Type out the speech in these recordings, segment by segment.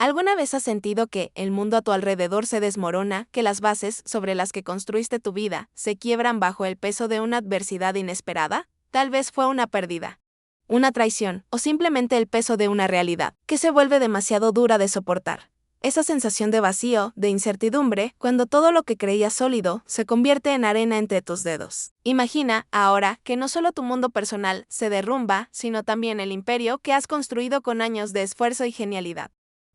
¿Alguna vez has sentido que el mundo a tu alrededor se desmorona, que las bases sobre las que construiste tu vida se quiebran bajo el peso de una adversidad inesperada? Tal vez fue una pérdida, una traición o simplemente el peso de una realidad que se vuelve demasiado dura de soportar. Esa sensación de vacío, de incertidumbre, cuando todo lo que creías sólido se convierte en arena entre tus dedos. Imagina, ahora, que no solo tu mundo personal se derrumba, sino también el imperio que has construido con años de esfuerzo y genialidad.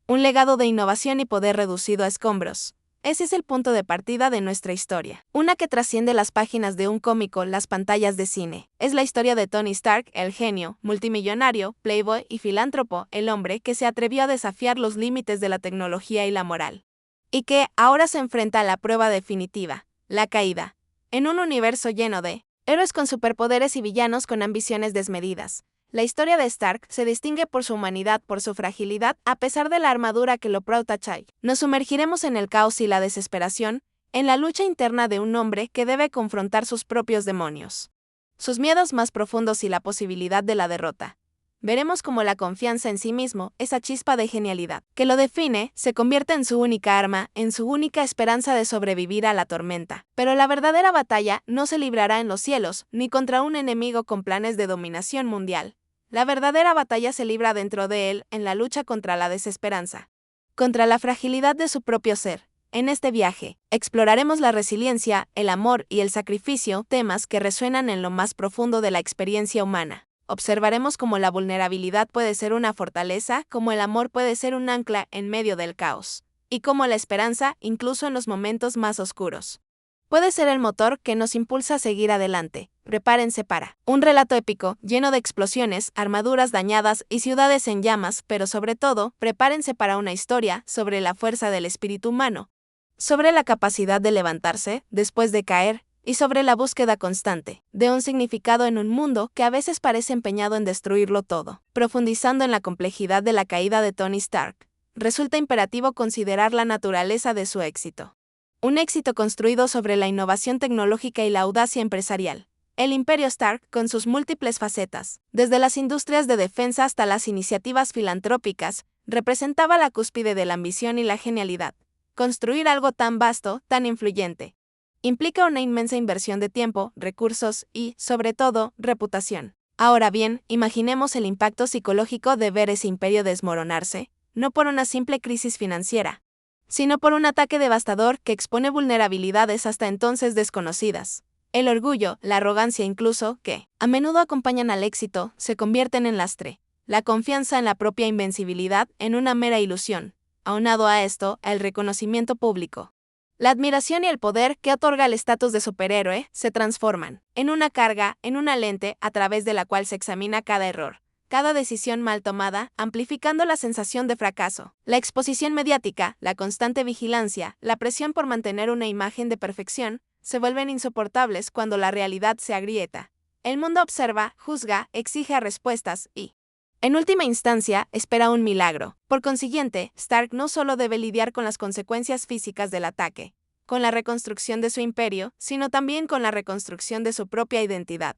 Un legado de innovación y poder reducido a escombros. Ese es el punto de partida de nuestra historia. Una que trasciende las páginas de un cómic o las pantallas de cine. Es la historia de Tony Stark, el genio, multimillonario, playboy y filántropo, el hombre que se atrevió a desafiar los límites de la tecnología y la moral. Y que ahora se enfrenta a la prueba definitiva, la caída. En un universo lleno de héroes con superpoderes y villanos con ambiciones desmedidas. La historia de Stark se distingue por su humanidad, por su fragilidad, a pesar de la armadura que lo protege. Nos sumergiremos en el caos y la desesperación, en la lucha interna de un hombre que debe confrontar sus propios demonios, sus miedos más profundos y la posibilidad de la derrota. Veremos cómo la confianza en sí mismo, esa chispa de genialidad que lo define, se convierte en su única arma, en su única esperanza de sobrevivir a la tormenta. Pero la verdadera batalla no se librará en los cielos, ni contra un enemigo con planes de dominación mundial. La verdadera batalla se libra dentro de él, en la lucha contra la desesperanza, contra la fragilidad de su propio ser. En este viaje, exploraremos la resiliencia, el amor y el sacrificio, temas que resuenan en lo más profundo de la experiencia humana. Observaremos cómo la vulnerabilidad puede ser una fortaleza, cómo el amor puede ser un ancla en medio del caos, y cómo la esperanza, incluso en los momentos más oscuros, puede ser el motor que nos impulsa a seguir adelante. Prepárense para un relato épico, lleno de explosiones, armaduras dañadas y ciudades en llamas, pero sobre todo, prepárense para una historia sobre la fuerza del espíritu humano, sobre la capacidad de levantarse después de caer, y sobre la búsqueda constante de un significado en un mundo que a veces parece empeñado en destruirlo todo. Profundizando en la complejidad de la caída de Tony Stark, resulta imperativo considerar la naturaleza de su éxito. Un éxito construido sobre la innovación tecnológica y la audacia empresarial. El Imperio Stark, con sus múltiples facetas, desde las industrias de defensa hasta las iniciativas filantrópicas, representaba la cúspide de la ambición y la genialidad. Construir algo tan vasto, tan influyente, implica una inmensa inversión de tiempo, recursos y, sobre todo, reputación. Ahora bien, imaginemos el impacto psicológico de ver ese imperio desmoronarse, no por una simple crisis financiera, sino por un ataque devastador que expone vulnerabilidades hasta entonces desconocidas. El orgullo, la arrogancia incluso, que a menudo acompañan al éxito, se convierten en lastre. La confianza en la propia invencibilidad en una mera ilusión. Aunado a esto, el reconocimiento público, la admiración y el poder que otorga el estatus de superhéroe se transforman en una carga, en una lente a través de la cual se examina cada error, cada decisión mal tomada, amplificando la sensación de fracaso. La exposición mediática, la constante vigilancia, la presión por mantener una imagen de perfección, se vuelven insoportables cuando la realidad se agrieta. El mundo observa, juzga, exige respuestas y, en última instancia, espera un milagro. Por consiguiente, Stark no solo debe lidiar con las consecuencias físicas del ataque, con la reconstrucción de su imperio, sino también con la reconstrucción de su propia identidad,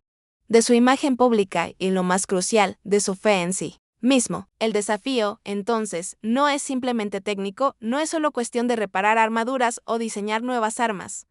de su imagen pública y, lo más crucial, de su fe en sí mismo. El desafío, entonces, no es simplemente técnico, no es solo cuestión de reparar armaduras o diseñar nuevas armas.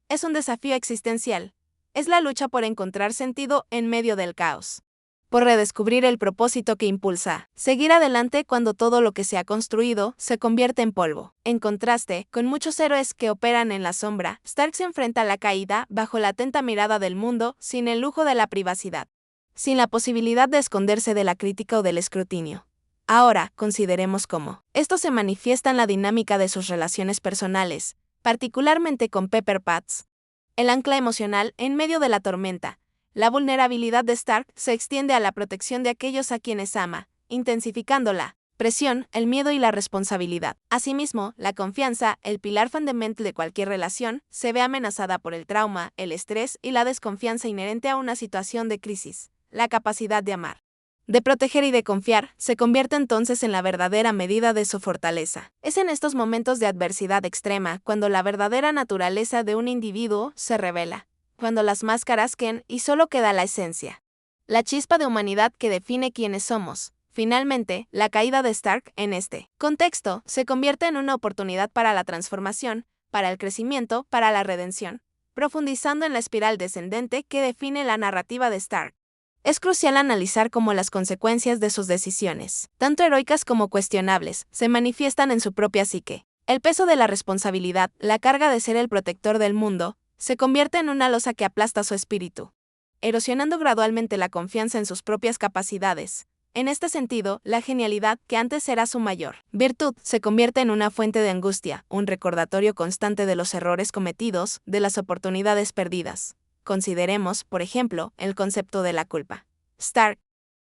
Es un desafío existencial. Es la lucha por encontrar sentido en medio del caos, por redescubrir el propósito que impulsa seguir adelante cuando todo lo que se ha construido se convierte en polvo. En contraste, con muchos héroes que operan en la sombra, Stark se enfrenta a la caída bajo la atenta mirada del mundo, sin el lujo de la privacidad, sin la posibilidad de esconderse de la crítica o del escrutinio. Ahora, consideremos cómo esto se manifiesta en la dinámica de sus relaciones personales, particularmente con Pepper Potts, el ancla emocional en medio de la tormenta. La vulnerabilidad de Stark se extiende a la protección de aquellos a quienes ama, intensificando la presión, el miedo y la responsabilidad. Asimismo, la confianza, el pilar fundamental de cualquier relación, se ve amenazada por el trauma, el estrés y la desconfianza inherente a una situación de crisis. La capacidad de amar, de proteger y de confiar, se convierte entonces en la verdadera medida de su fortaleza. Es en estos momentos de adversidad extrema cuando la verdadera naturaleza de un individuo se revela, cuando las máscaras caen y solo queda la esencia, la chispa de humanidad que define quiénes somos. Finalmente, la caída de Stark, en este contexto, se convierte en una oportunidad para la transformación, para el crecimiento, para la redención, profundizando en la espiral descendente que define la narrativa de Stark. Es crucial analizar cómo las consecuencias de sus decisiones, tanto heroicas como cuestionables, se manifiestan en su propia psique. El peso de la responsabilidad, la carga de ser el protector del mundo, se convierte en una losa que aplasta su espíritu, erosionando gradualmente la confianza en sus propias capacidades. En este sentido, la genialidad, que antes era su mayor virtud, se convierte en una fuente de angustia, un recordatorio constante de los errores cometidos, de las oportunidades perdidas. Consideremos, por ejemplo, el concepto de la culpa. Stark,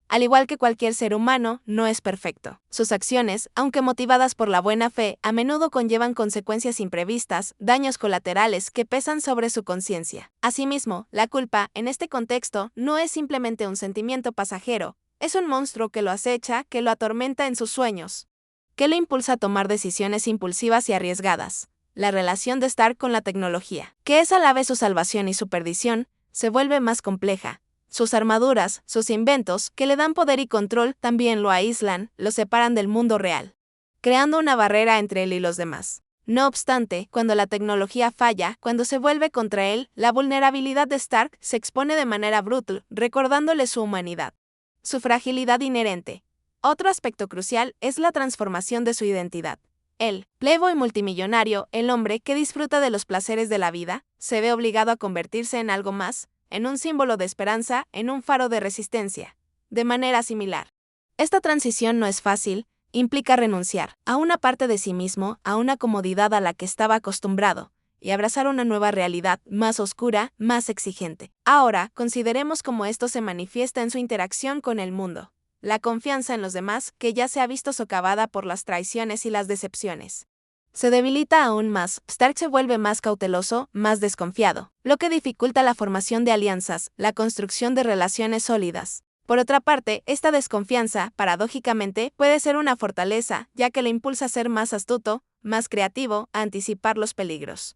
al igual que cualquier ser humano, no es perfecto. Sus acciones, aunque motivadas por la buena fe, a menudo conllevan consecuencias imprevistas, daños colaterales que pesan sobre su conciencia. Asimismo, la culpa, en este contexto, no es simplemente un sentimiento pasajero, es un monstruo que lo acecha, que lo atormenta en sus sueños, que lo impulsa a tomar decisiones impulsivas y arriesgadas. La relación de Stark con la tecnología, que es a la vez su salvación y su perdición, se vuelve más compleja. Sus armaduras, sus inventos, que le dan poder y control, también lo aíslan, lo separan del mundo real, creando una barrera entre él y los demás. No obstante, cuando la tecnología falla, cuando se vuelve contra él, la vulnerabilidad de Stark se expone de manera brutal, recordándole su humanidad, su fragilidad inherente. Otro aspecto crucial es la transformación de su identidad. El playboy multimillonario, el hombre que disfruta de los placeres de la vida, se ve obligado a convertirse en algo más, en un símbolo de esperanza, en un faro de resistencia. De manera similar, esta transición no es fácil, implica renunciar a una parte de sí mismo, a una comodidad a la que estaba acostumbrado, y abrazar una nueva realidad, más oscura, más exigente. Ahora, consideremos cómo esto se manifiesta en su interacción con el mundo. La confianza en los demás, que ya se ha visto socavada por las traiciones y las decepciones, se debilita aún más. Stark se vuelve más cauteloso, más desconfiado, lo que dificulta la formación de alianzas, la construcción de relaciones sólidas. Por otra parte, esta desconfianza, paradójicamente, puede ser una fortaleza, ya que le impulsa a ser más astuto, más creativo, a anticipar los peligros,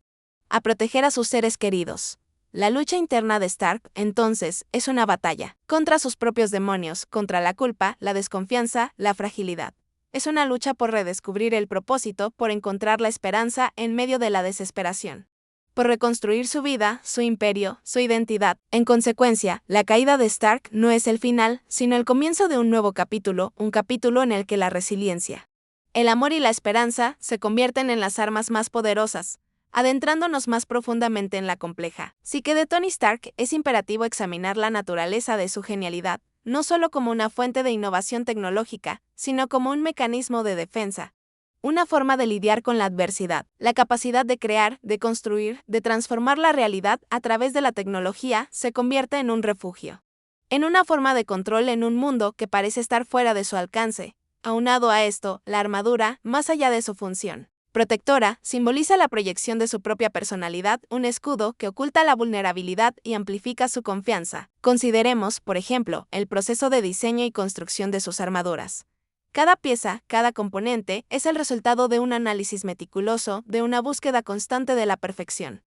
a proteger a sus seres queridos. La lucha interna de Stark, entonces, es una batalla contra sus propios demonios, contra la culpa, la desconfianza, la fragilidad. Es una lucha por redescubrir el propósito, por encontrar la esperanza en medio de la desesperación, por reconstruir su vida, su imperio, su identidad. En consecuencia, la caída de Stark no es el final, sino el comienzo de un nuevo capítulo, un capítulo en el que la resiliencia, el amor y la esperanza se convierten en las armas más poderosas, adentrándonos más profundamente en la compleja psique de Tony Stark. Es imperativo examinar la naturaleza de su genialidad, no solo como una fuente de innovación tecnológica, sino como un mecanismo de defensa, una forma de lidiar con la adversidad, la capacidad de crear, de construir, de transformar la realidad a través de la tecnología se convierte en un refugio, en una forma de control en un mundo que parece estar fuera de su alcance. Aunado a esto, la armadura, más allá de su función protectora, simboliza la proyección de su propia personalidad, un escudo que oculta la vulnerabilidad y amplifica su confianza. Consideremos, por ejemplo, el proceso de diseño y construcción de sus armaduras. Cada pieza, cada componente, es el resultado de un análisis meticuloso, de una búsqueda constante de la perfección,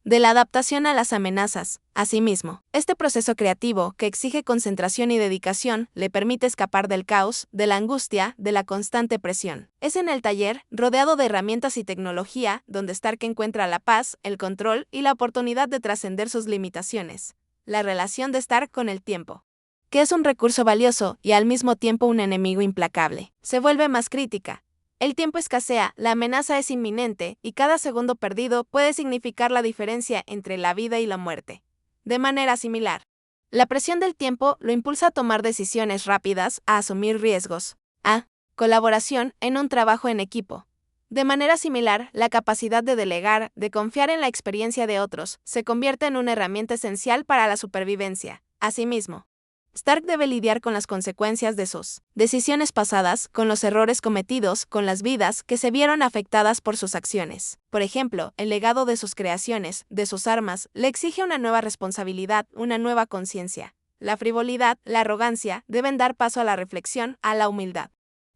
de la adaptación a las amenazas. Asimismo, este proceso creativo, que exige concentración y dedicación, le permite escapar del caos, de la angustia, de la constante presión. Es en el taller, rodeado de herramientas y tecnología, donde Stark encuentra la paz, el control y la oportunidad de trascender sus limitaciones. La relación de Stark con el tiempo, que es un recurso valioso y al mismo tiempo un enemigo implacable, se vuelve más crítica. El tiempo escasea, la amenaza es inminente, y cada segundo perdido puede significar la diferencia entre la vida y la muerte. De manera similar, la presión del tiempo lo impulsa a tomar decisiones rápidas, a asumir riesgos, a colaboración en un trabajo en equipo. De manera similar, la capacidad de delegar, de confiar en la experiencia de otros, se convierte en una herramienta esencial para la supervivencia. Asimismo, Stark debe lidiar con las consecuencias de sus decisiones pasadas, con los errores cometidos, con las vidas que se vieron afectadas por sus acciones. Por ejemplo, el legado de sus creaciones, de sus armas, le exige una nueva responsabilidad, una nueva conciencia. La frivolidad, la arrogancia, deben dar paso a la reflexión, a la humildad,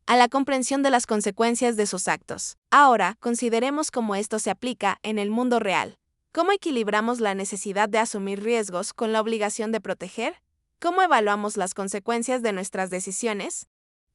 a la comprensión de las consecuencias de sus actos. Ahora, consideremos cómo esto se aplica en el mundo real. ¿Cómo equilibramos la necesidad de asumir riesgos con la obligación de proteger? ¿Cómo evaluamos las consecuencias de nuestras decisiones?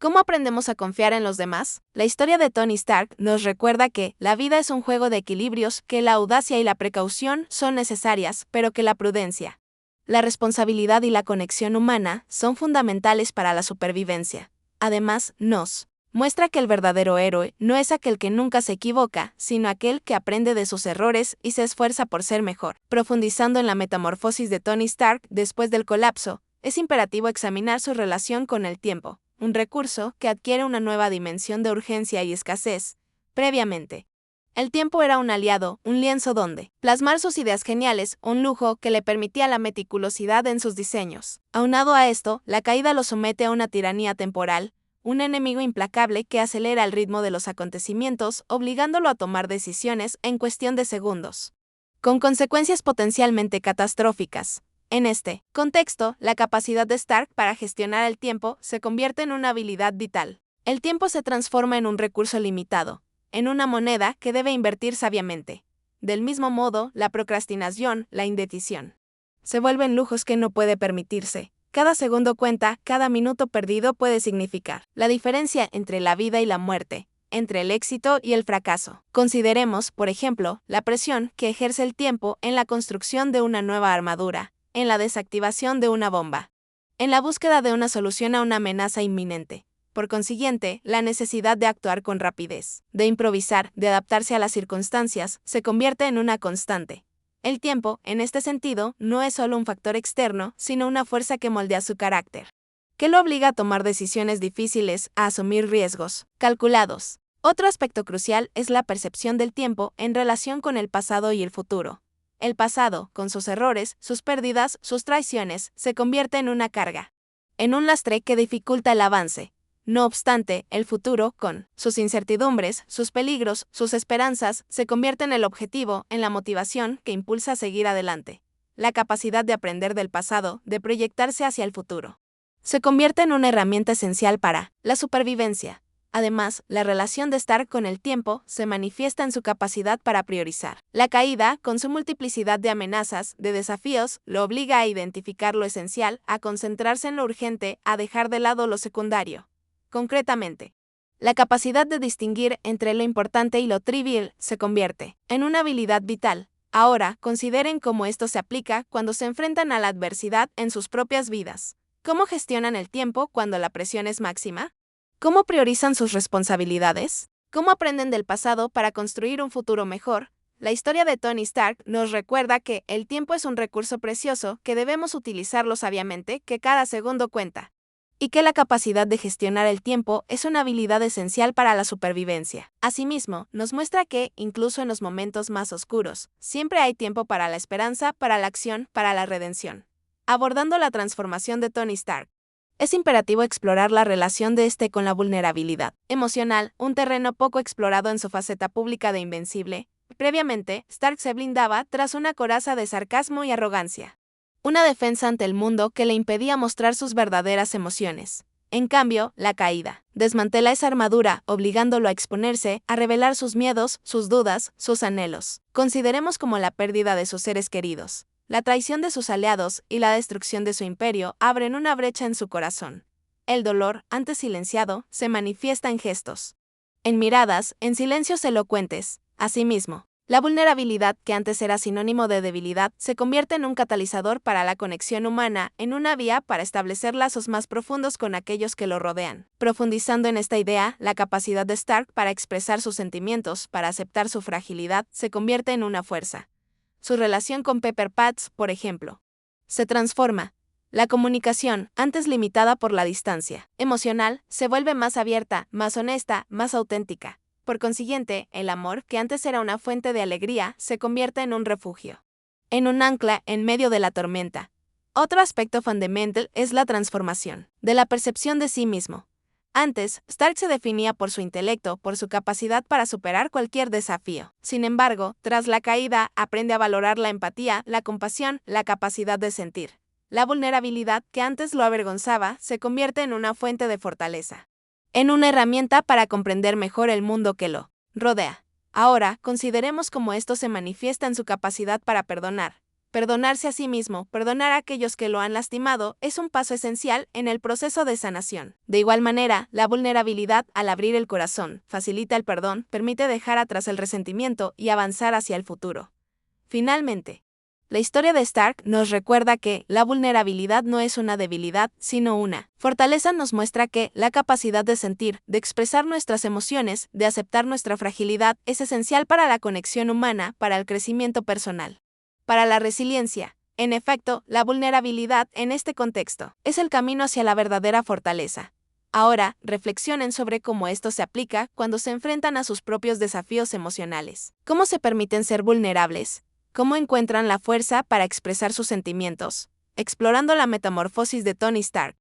¿Cómo aprendemos a confiar en los demás? La historia de Tony Stark nos recuerda que la vida es un juego de equilibrios, que la audacia y la precaución son necesarias, pero que la prudencia, la responsabilidad y la conexión humana son fundamentales para la supervivencia. Además, nos muestra que el verdadero héroe no es aquel que nunca se equivoca, sino aquel que aprende de sus errores y se esfuerza por ser mejor. Profundizando en la metamorfosis de Tony Stark después del colapso, es imperativo examinar su relación con el tiempo, un recurso que adquiere una nueva dimensión de urgencia y escasez. Previamente, el tiempo era un aliado, un lienzo donde plasmar sus ideas geniales, un lujo que le permitía la meticulosidad en sus diseños. Aunado a esto, la caída lo somete a una tiranía temporal, un enemigo implacable que acelera el ritmo de los acontecimientos, obligándolo a tomar decisiones en cuestión de segundos, con consecuencias potencialmente catastróficas. En este contexto, la capacidad de Stark para gestionar el tiempo se convierte en una habilidad vital. El tiempo se transforma en un recurso limitado, en una moneda que debe invertir sabiamente. Del mismo modo, la procrastinación, la indecisión, se vuelven lujos que no puede permitirse. Cada segundo cuenta, cada minuto perdido puede significar la diferencia entre la vida y la muerte, entre el éxito y el fracaso. Consideremos, por ejemplo, la presión que ejerce el tiempo en la construcción de una nueva armadura, en la desactivación de una bomba, en la búsqueda de una solución a una amenaza inminente. Por consiguiente, la necesidad de actuar con rapidez, de improvisar, de adaptarse a las circunstancias, se convierte en una constante. El tiempo, en este sentido, no es solo un factor externo, sino una fuerza que moldea su carácter, que lo obliga a tomar decisiones difíciles, a asumir riesgos calculados. Otro aspecto crucial es la percepción del tiempo en relación con el pasado y el futuro. El pasado, con sus errores, sus pérdidas, sus traiciones, se convierte en una carga, en un lastre que dificulta el avance. No obstante, el futuro, con sus incertidumbres, sus peligros, sus esperanzas, se convierte en el objetivo, en la motivación que impulsa a seguir adelante. La capacidad de aprender del pasado, de proyectarse hacia el futuro, se convierte en una herramienta esencial para la supervivencia. Además, la relación de Stark con el tiempo se manifiesta en su capacidad para priorizar. La caída, con su multiplicidad de amenazas, de desafíos, lo obliga a identificar lo esencial, a concentrarse en lo urgente, a dejar de lado lo secundario. Concretamente, la capacidad de distinguir entre lo importante y lo trivial se convierte en una habilidad vital. Ahora, consideren cómo esto se aplica cuando se enfrentan a la adversidad en sus propias vidas. ¿Cómo gestionan el tiempo cuando la presión es máxima? ¿Cómo priorizan sus responsabilidades? ¿Cómo aprenden del pasado para construir un futuro mejor? La historia de Tony Stark nos recuerda que el tiempo es un recurso precioso, que debemos utilizarlo sabiamente, que cada segundo cuenta, y que la capacidad de gestionar el tiempo es una habilidad esencial para la supervivencia. Asimismo, nos muestra que, incluso en los momentos más oscuros, siempre hay tiempo para la esperanza, para la acción, para la redención. Abordando la transformación de Tony Stark, es imperativo explorar la relación de este con la vulnerabilidad emocional, un terreno poco explorado en su faceta pública de invencible. Previamente, Stark se blindaba tras una coraza de sarcasmo y arrogancia, una defensa ante el mundo que le impedía mostrar sus verdaderas emociones. En cambio, la caída desmantela esa armadura, obligándolo a exponerse, a revelar sus miedos, sus dudas, sus anhelos. Consideremos como la pérdida de sus seres queridos, la traición de sus aliados y la destrucción de su imperio abren una brecha en su corazón. El dolor, antes silenciado, se manifiesta en gestos, en miradas, en silencios elocuentes. Asimismo, la vulnerabilidad, que antes era sinónimo de debilidad, se convierte en un catalizador para la conexión humana, en una vía para establecer lazos más profundos con aquellos que lo rodean. Profundizando en esta idea, la capacidad de Stark para expresar sus sentimientos, para aceptar su fragilidad, se convierte en una fuerza. Su relación con Pepper Potts, por ejemplo, se transforma. La comunicación, antes limitada por la distancia emocional, se vuelve más abierta, más honesta, más auténtica. Por consiguiente, el amor, que antes era una fuente de alegría, se convierte en un refugio, en un ancla en medio de la tormenta. Otro aspecto fundamental es la transformación de la percepción de sí mismo. Antes, Stark se definía por su intelecto, por su capacidad para superar cualquier desafío. Sin embargo, tras la caída, aprende a valorar la empatía, la compasión, la capacidad de sentir. La vulnerabilidad, que antes lo avergonzaba, se convierte en una fuente de fortaleza, en una herramienta para comprender mejor el mundo que lo rodea. Ahora, consideremos cómo esto se manifiesta en su capacidad para perdonar. Perdonarse a sí mismo, perdonar a aquellos que lo han lastimado, es un paso esencial en el proceso de sanación. De igual manera, la vulnerabilidad al abrir el corazón, facilita el perdón, permite dejar atrás el resentimiento y avanzar hacia el futuro. Finalmente, la historia de Stark nos recuerda que la vulnerabilidad no es una debilidad, sino una fortaleza. Nos muestra que la capacidad de sentir, de expresar nuestras emociones, de aceptar nuestra fragilidad, es esencial para la conexión humana, para el crecimiento personal. Para la resiliencia, en efecto, la vulnerabilidad en este contexto es el camino hacia la verdadera fortaleza. Ahora, reflexionen sobre cómo esto se aplica cuando se enfrentan a sus propios desafíos emocionales. ¿Cómo se permiten ser vulnerables? ¿Cómo encuentran la fuerza para expresar sus sentimientos? Explorando la metamorfosis de Tony Stark.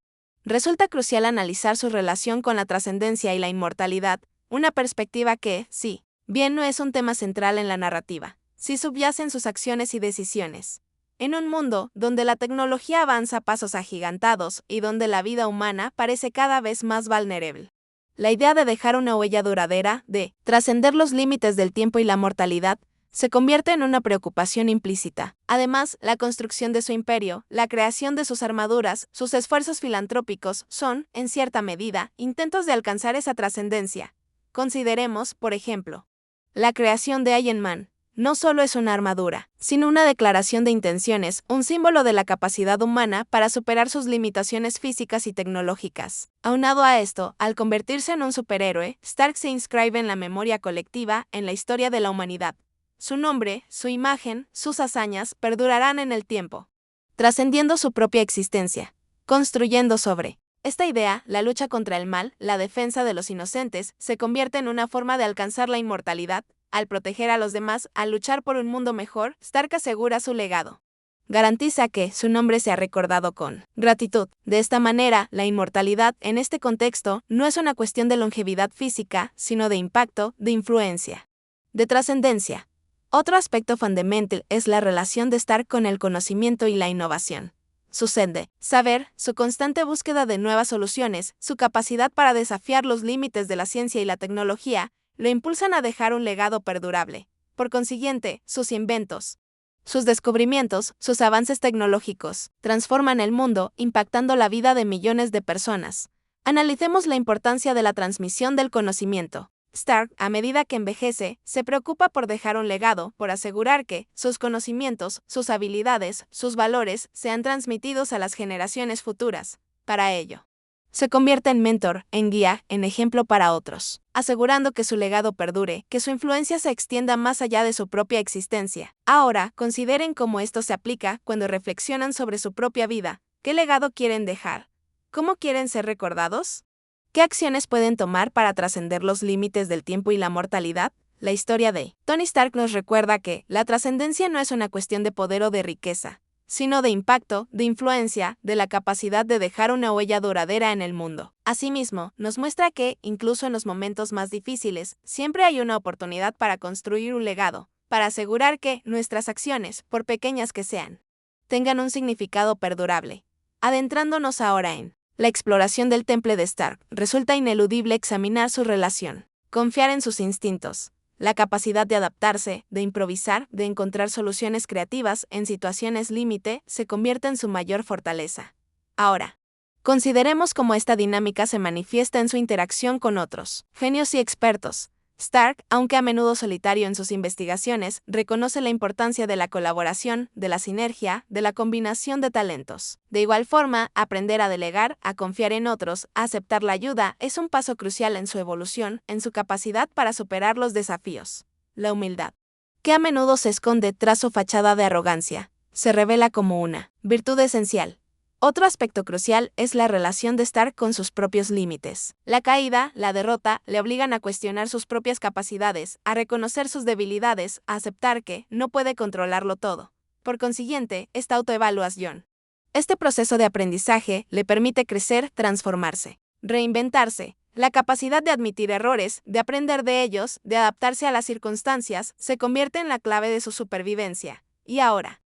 Resulta crucial analizar su relación con la trascendencia y la inmortalidad, una perspectiva que, sí, bien no es un tema central en la narrativa, sí subyace en sus acciones y decisiones. En un mundo donde la tecnología avanza a pasos agigantados y donde la vida humana parece cada vez más vulnerable, la idea de dejar una huella duradera, de trascender los límites del tiempo y la mortalidad, se convierte en una preocupación implícita. Además, la construcción de su imperio, la creación de sus armaduras, sus esfuerzos filantrópicos son, en cierta medida, intentos de alcanzar esa trascendencia. Consideremos, por ejemplo, la creación de Iron Man. No solo es una armadura, sino una declaración de intenciones, un símbolo de la capacidad humana para superar sus limitaciones físicas y tecnológicas. Aunado a esto, al convertirse en un superhéroe, Stark se inscribe en la memoria colectiva, en la historia de la humanidad. Su nombre, su imagen, sus hazañas perdurarán en el tiempo, trascendiendo su propia existencia, construyendo sobre esta idea, la lucha contra el mal, la defensa de los inocentes, se convierte en una forma de alcanzar la inmortalidad. Al proteger a los demás, al luchar por un mundo mejor, Stark asegura su legado. Garantiza que su nombre sea recordado con gratitud. De esta manera, la inmortalidad, en este contexto, no es una cuestión de longevidad física, sino de impacto, de influencia, de trascendencia. Otro aspecto fundamental es la relación de Stark con el conocimiento y la innovación. Su sed de saber, su constante búsqueda de nuevas soluciones, su capacidad para desafiar los límites de la ciencia y la tecnología, lo impulsan a dejar un legado perdurable. Por consiguiente, sus inventos, sus descubrimientos, sus avances tecnológicos, transforman el mundo, impactando la vida de millones de personas. Analicemos la importancia de la transmisión del conocimiento. Stark, a medida que envejece, se preocupa por dejar un legado, por asegurar que sus conocimientos, sus habilidades, sus valores sean transmitidos a las generaciones futuras. Para ello, se convierte en mentor, en guía, en ejemplo para otros, asegurando que su legado perdure, que su influencia se extienda más allá de su propia existencia. Ahora, consideren cómo esto se aplica cuando reflexionan sobre su propia vida. ¿Qué legado quieren dejar? ¿Cómo quieren ser recordados? ¿Qué acciones pueden tomar para trascender los límites del tiempo y la mortalidad? La historia de Tony Stark nos recuerda que la trascendencia no es una cuestión de poder o de riqueza, sino de impacto, de influencia, de la capacidad de dejar una huella duradera en el mundo. Asimismo, nos muestra que, incluso en los momentos más difíciles, siempre hay una oportunidad para construir un legado, para asegurar que nuestras acciones, por pequeñas que sean, tengan un significado perdurable. Adentrándonos ahora en la exploración del temple de Stark, resulta ineludible examinar su relación, confiar en sus instintos, la capacidad de adaptarse, de improvisar, de encontrar soluciones creativas en situaciones límite, se convierte en su mayor fortaleza. Ahora, consideremos cómo esta dinámica se manifiesta en su interacción con otros genios y expertos. Stark, aunque a menudo solitario en sus investigaciones, reconoce la importancia de la colaboración, de la sinergia, de la combinación de talentos. De igual forma, aprender a delegar, a confiar en otros, a aceptar la ayuda, es un paso crucial en su evolución, en su capacidad para superar los desafíos. La humildad, que a menudo se esconde tras su fachada de arrogancia, se revela como una virtud esencial. Otro aspecto crucial es la relación de Stark con sus propios límites. La caída, la derrota, le obligan a cuestionar sus propias capacidades, a reconocer sus debilidades, a aceptar que no puede controlarlo todo. Por consiguiente, esta autoevaluación. Este proceso de aprendizaje le permite crecer, transformarse, reinventarse. La capacidad de admitir errores, de aprender de ellos, de adaptarse a las circunstancias, se convierte en la clave de su supervivencia. Y ahora,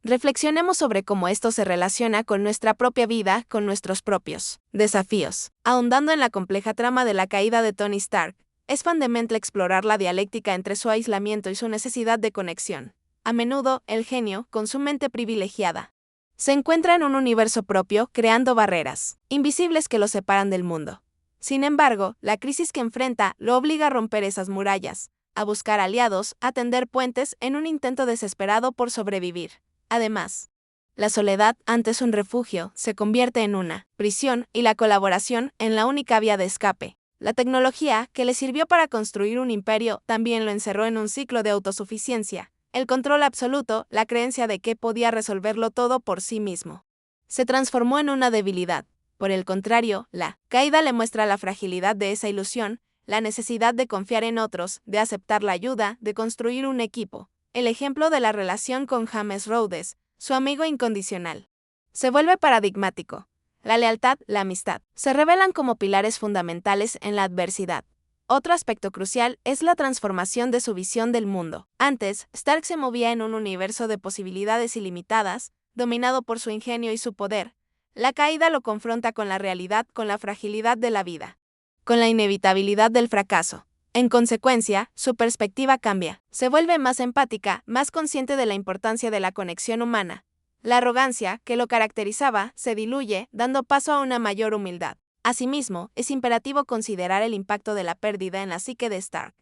reflexionemos sobre cómo esto se relaciona con nuestra propia vida, con nuestros propios desafíos. Ahondando en la compleja trama de la caída de Tony Stark, es fundamental explorar la dialéctica entre su aislamiento y su necesidad de conexión. a menudo el genio, con su mente privilegiada, se encuentra en un universo propio creando barreras invisibles que lo separan del mundo. Sin embargo, la crisis que enfrenta lo obliga a romper esas murallas, a buscar aliados, a tender puentes en un intento desesperado por sobrevivir. Además, la soledad, antes un refugio, se convierte en una prisión y la colaboración en la única vía de escape. La tecnología, que le sirvió para construir un imperio, también lo encerró en un ciclo de autosuficiencia. El control absoluto, la creencia de que podía resolverlo todo por sí mismo, se transformó en una debilidad. Por el contrario, la caída le muestra la fragilidad de esa ilusión, la necesidad de confiar en otros, de aceptar la ayuda, de construir un equipo. El ejemplo de la relación con James Rhodes, su amigo incondicional, se vuelve paradigmático. La lealtad, la amistad, se revelan como pilares fundamentales en la adversidad. Otro aspecto crucial es la transformación de su visión del mundo. Antes, Stark se movía en un universo de posibilidades ilimitadas, dominado por su ingenio y su poder. La caída lo confronta con la realidad, con la fragilidad de la vida, con la inevitabilidad del fracaso. En consecuencia, su perspectiva cambia. Se vuelve más empática, más consciente de la importancia de la conexión humana. La arrogancia, que lo caracterizaba, se diluye, dando paso a una mayor humildad. Asimismo, es imperativo considerar el impacto de la pérdida en la psique de Stark.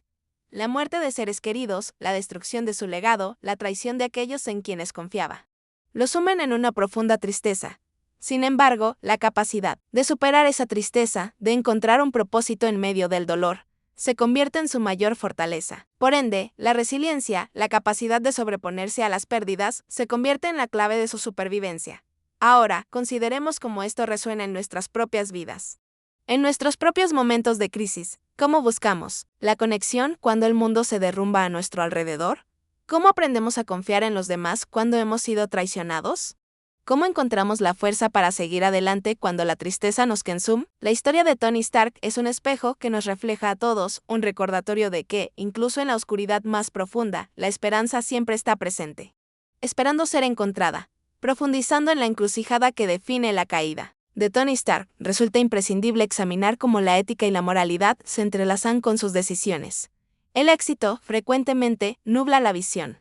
La muerte de seres queridos, la destrucción de su legado, la traición de aquellos en quienes confiaba, lo sumen en una profunda tristeza. Sin embargo, la capacidad de superar esa tristeza, de encontrar un propósito en medio del dolor, se convierte en su mayor fortaleza. Por ende, la resiliencia, la capacidad de sobreponerse a las pérdidas, se convierte en la clave de su supervivencia. Ahora, consideremos cómo esto resuena en nuestras propias vidas. En nuestros propios momentos de crisis, ¿cómo buscamos la conexión cuando el mundo se derrumba a nuestro alrededor? ¿Cómo aprendemos a confiar en los demás cuando hemos sido traicionados? ¿Cómo encontramos la fuerza para seguir adelante cuando la tristeza nos consume? La historia de Tony Stark es un espejo que nos refleja a todos, un recordatorio de que, incluso en la oscuridad más profunda, la esperanza siempre está presente, esperando ser encontrada. Profundizando en la encrucijada que define la caída de Tony Stark, resulta imprescindible examinar cómo la ética y la moralidad se entrelazan con sus decisiones. El éxito, frecuentemente, nubla la visión,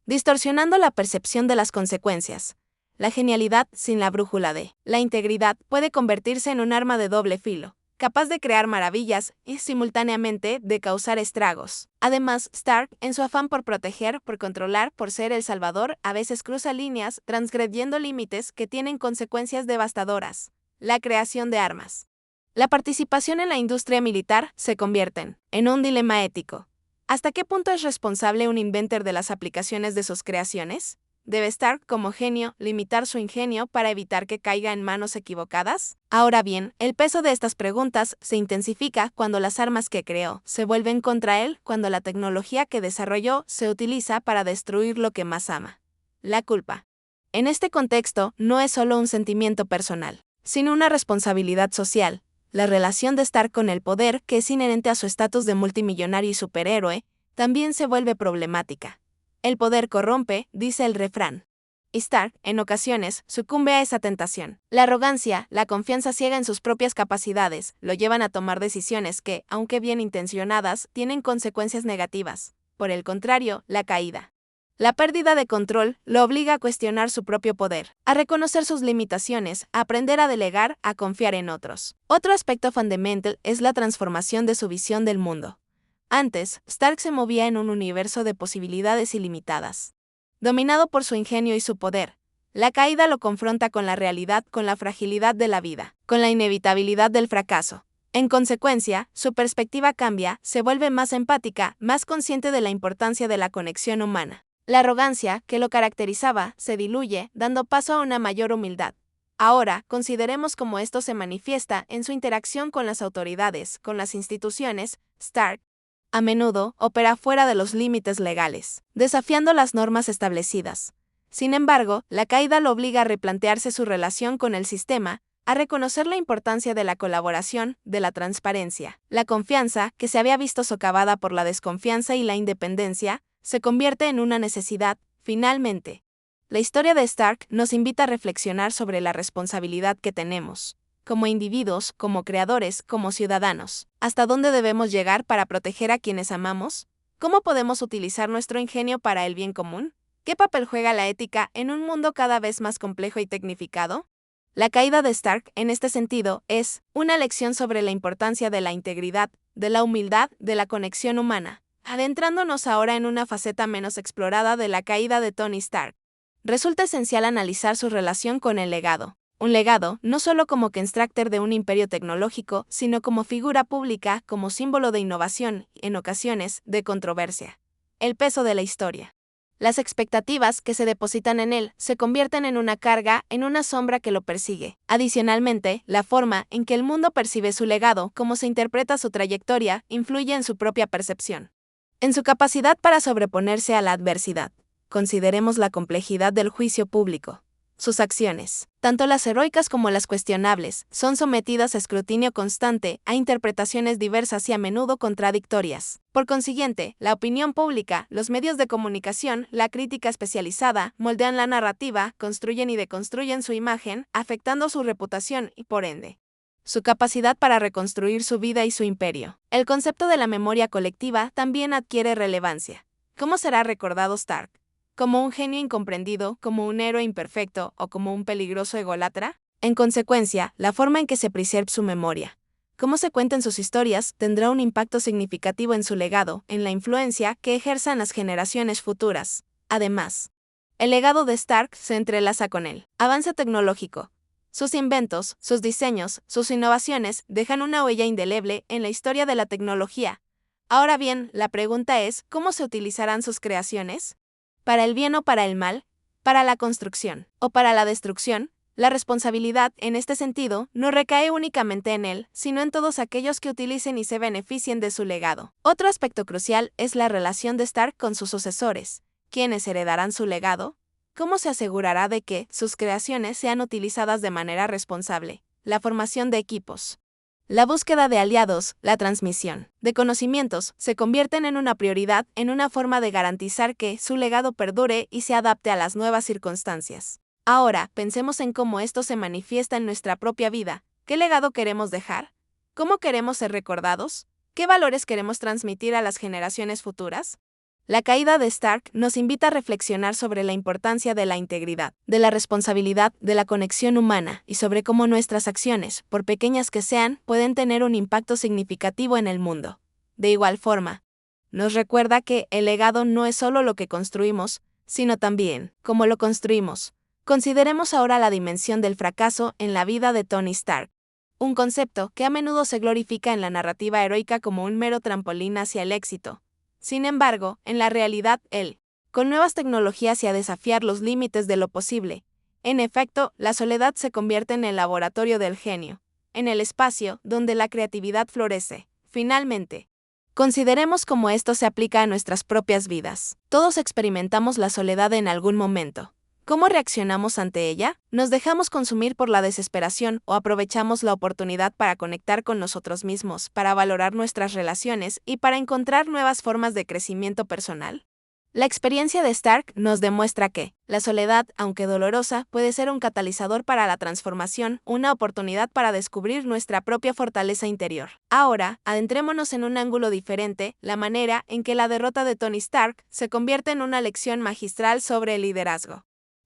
distorsionando la percepción de las consecuencias. La genialidad, sin la brújula de la integridad, puede convertirse en un arma de doble filo, capaz de crear maravillas y, simultáneamente, de causar estragos. Además, Stark, en su afán por proteger, por controlar, por ser el salvador, a veces cruza líneas, transgrediendo límites que tienen consecuencias devastadoras. La creación de armas. La participación en la industria militar se convierten en un dilema ético. ¿Hasta qué punto es responsable un inventor de las aplicaciones de sus creaciones? ¿Debe Stark, como genio, limitar su ingenio para evitar que caiga en manos equivocadas? Ahora bien, el peso de estas preguntas se intensifica cuando las armas que creó se vuelven contra él, cuando la tecnología que desarrolló se utiliza para destruir lo que más ama. La culpa. En este contexto, no es solo un sentimiento personal, sino una responsabilidad social. La relación de Stark con el poder, que es inherente a su estatus de multimillonario y superhéroe, también se vuelve problemática. El poder corrompe, dice el refrán. Stark, en ocasiones, sucumbe a esa tentación. La arrogancia, la confianza ciega en sus propias capacidades, lo llevan a tomar decisiones que, aunque bien intencionadas, tienen consecuencias negativas. Por el contrario, la caída. La pérdida de control lo obliga a cuestionar su propio poder, a reconocer sus limitaciones, a aprender a delegar, a confiar en otros. Otro aspecto fundamental es la transformación de su visión del mundo. Antes, Stark se movía en un universo de posibilidades ilimitadas, dominado por su ingenio y su poder. La caída lo confronta con la realidad, con la fragilidad de la vida, con la inevitabilidad del fracaso. En consecuencia, su perspectiva cambia, se vuelve más empática, más consciente de la importancia de la conexión humana. La arrogancia, que lo caracterizaba, se diluye, dando paso a una mayor humildad. Ahora, consideremos cómo esto se manifiesta en su interacción con las autoridades, con las instituciones. Stark, a menudo, opera fuera de los límites legales, desafiando las normas establecidas. Sin embargo, la caída lo obliga a replantearse su relación con el sistema, a reconocer la importancia de la colaboración, de la transparencia. La confianza, que se había visto socavada por la desconfianza y la independencia, se convierte en una necesidad. Finalmente, la historia de Stark nos invita a reflexionar sobre la responsabilidad que tenemos, como individuos, como creadores, como ciudadanos. ¿Hasta dónde debemos llegar para proteger a quienes amamos? ¿Cómo podemos utilizar nuestro ingenio para el bien común? ¿Qué papel juega la ética en un mundo cada vez más complejo y tecnificado? La caída de Stark, en este sentido, es una lección sobre la importancia de la integridad, de la humildad, de la conexión humana. Adentrándonos ahora en una faceta menos explorada de la caída de Tony Stark, resulta esencial analizar su relación con el legado. Un legado, no solo como constructor de un imperio tecnológico, sino como figura pública, como símbolo de innovación, en ocasiones, de controversia. El peso de la historia. Las expectativas que se depositan en él se convierten en una carga, en una sombra que lo persigue. Adicionalmente, la forma en que el mundo percibe su legado, cómo se interpreta su trayectoria, influye en su propia percepción. En su capacidad para sobreponerse a la adversidad. Consideremos la complejidad del juicio público. Sus acciones, tanto las heroicas como las cuestionables, son sometidas a escrutinio constante, a interpretaciones diversas y a menudo contradictorias. Por consiguiente, la opinión pública, los medios de comunicación, la crítica especializada, moldean la narrativa, construyen y deconstruyen su imagen, afectando su reputación y, por ende, su capacidad para reconstruir su vida y su imperio. El concepto de la memoria colectiva también adquiere relevancia. ¿Cómo será recordado Stark? ¿Como un genio incomprendido, como un héroe imperfecto o como un peligroso ególatra? En consecuencia, la forma en que se preserva su memoria, cómo se cuentan sus historias, tendrá un impacto significativo en su legado, en la influencia que ejerzan las generaciones futuras. Además, el legado de Stark se entrelaza con el avance tecnológico. Sus inventos, sus diseños, sus innovaciones dejan una huella indeleble en la historia de la tecnología. Ahora bien, la pregunta es, ¿cómo se utilizarán sus creaciones? ¿Para el bien o para el mal? ¿Para la construcción o para la destrucción? La responsabilidad, en este sentido, no recae únicamente en él, sino en todos aquellos que utilicen y se beneficien de su legado. Otro aspecto crucial es la relación de Stark con sus sucesores. ¿Quiénes heredarán su legado? ¿Cómo se asegurará de que sus creaciones sean utilizadas de manera responsable? La formación de equipos. La búsqueda de aliados, la transmisión de conocimientos, se convierten en una prioridad, en una forma de garantizar que su legado perdure y se adapte a las nuevas circunstancias. Ahora, pensemos en cómo esto se manifiesta en nuestra propia vida. ¿Qué legado queremos dejar? ¿Cómo queremos ser recordados? ¿Qué valores queremos transmitir a las generaciones futuras? La caída de Stark nos invita a reflexionar sobre la importancia de la integridad, de la responsabilidad, de la conexión humana y sobre cómo nuestras acciones, por pequeñas que sean, pueden tener un impacto significativo en el mundo. De igual forma, nos recuerda que el legado no es solo lo que construimos, sino también cómo lo construimos. Consideremos ahora la dimensión del fracaso en la vida de Tony Stark, un concepto que a menudo se glorifica en la narrativa heroica como un mero trampolín hacia el éxito. Sin embargo, en la realidad, él, con nuevas tecnologías y a desafiar los límites de lo posible. En efecto, la soledad se convierte en el laboratorio del genio, en el espacio donde la creatividad florece. Finalmente, consideremos cómo esto se aplica a nuestras propias vidas. Todos experimentamos la soledad en algún momento. ¿Cómo reaccionamos ante ella? ¿Nos dejamos consumir por la desesperación o aprovechamos la oportunidad para conectar con nosotros mismos, para valorar nuestras relaciones y para encontrar nuevas formas de crecimiento personal? La experiencia de Stark nos demuestra que la soledad, aunque dolorosa, puede ser un catalizador para la transformación, una oportunidad para descubrir nuestra propia fortaleza interior. Ahora, adentrémonos en un ángulo diferente, la manera en que la derrota de Tony Stark se convierte en una lección magistral sobre el liderazgo.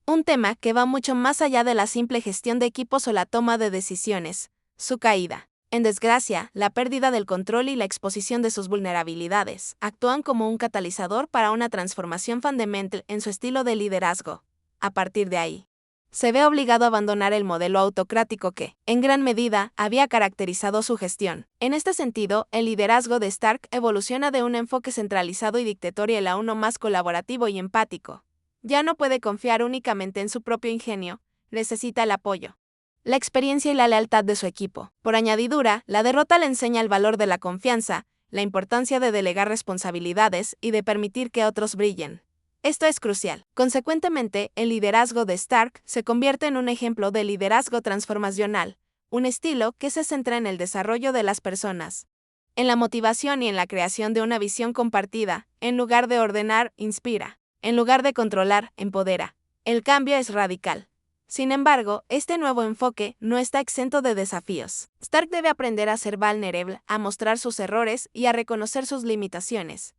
Un tema que va mucho más allá de la simple gestión de equipos o la toma de decisiones. Su caída. En desgracia, la pérdida del control y la exposición de sus vulnerabilidades actúan como un catalizador para una transformación fundamental en su estilo de liderazgo. A partir de ahí, se ve obligado a abandonar el modelo autocrático que, en gran medida, había caracterizado su gestión. En este sentido, el liderazgo de Stark evoluciona de un enfoque centralizado y dictatorial a uno más colaborativo y empático. Ya no puede confiar únicamente en su propio ingenio, necesita el apoyo, la experiencia y la lealtad de su equipo. Por añadidura, la derrota le enseña el valor de la confianza, la importancia de delegar responsabilidades y de permitir que otros brillen. Esto es crucial. Consecuentemente, el liderazgo de Stark se convierte en un ejemplo de liderazgo transformacional, un estilo que se centra en el desarrollo de las personas, en la motivación y en la creación de una visión compartida, en lugar de ordenar, inspira. En lugar de controlar, empodera. El cambio es radical. Sin embargo, este nuevo enfoque no está exento de desafíos. Stark debe aprender a ser vulnerable, a mostrar sus errores y a reconocer sus limitaciones.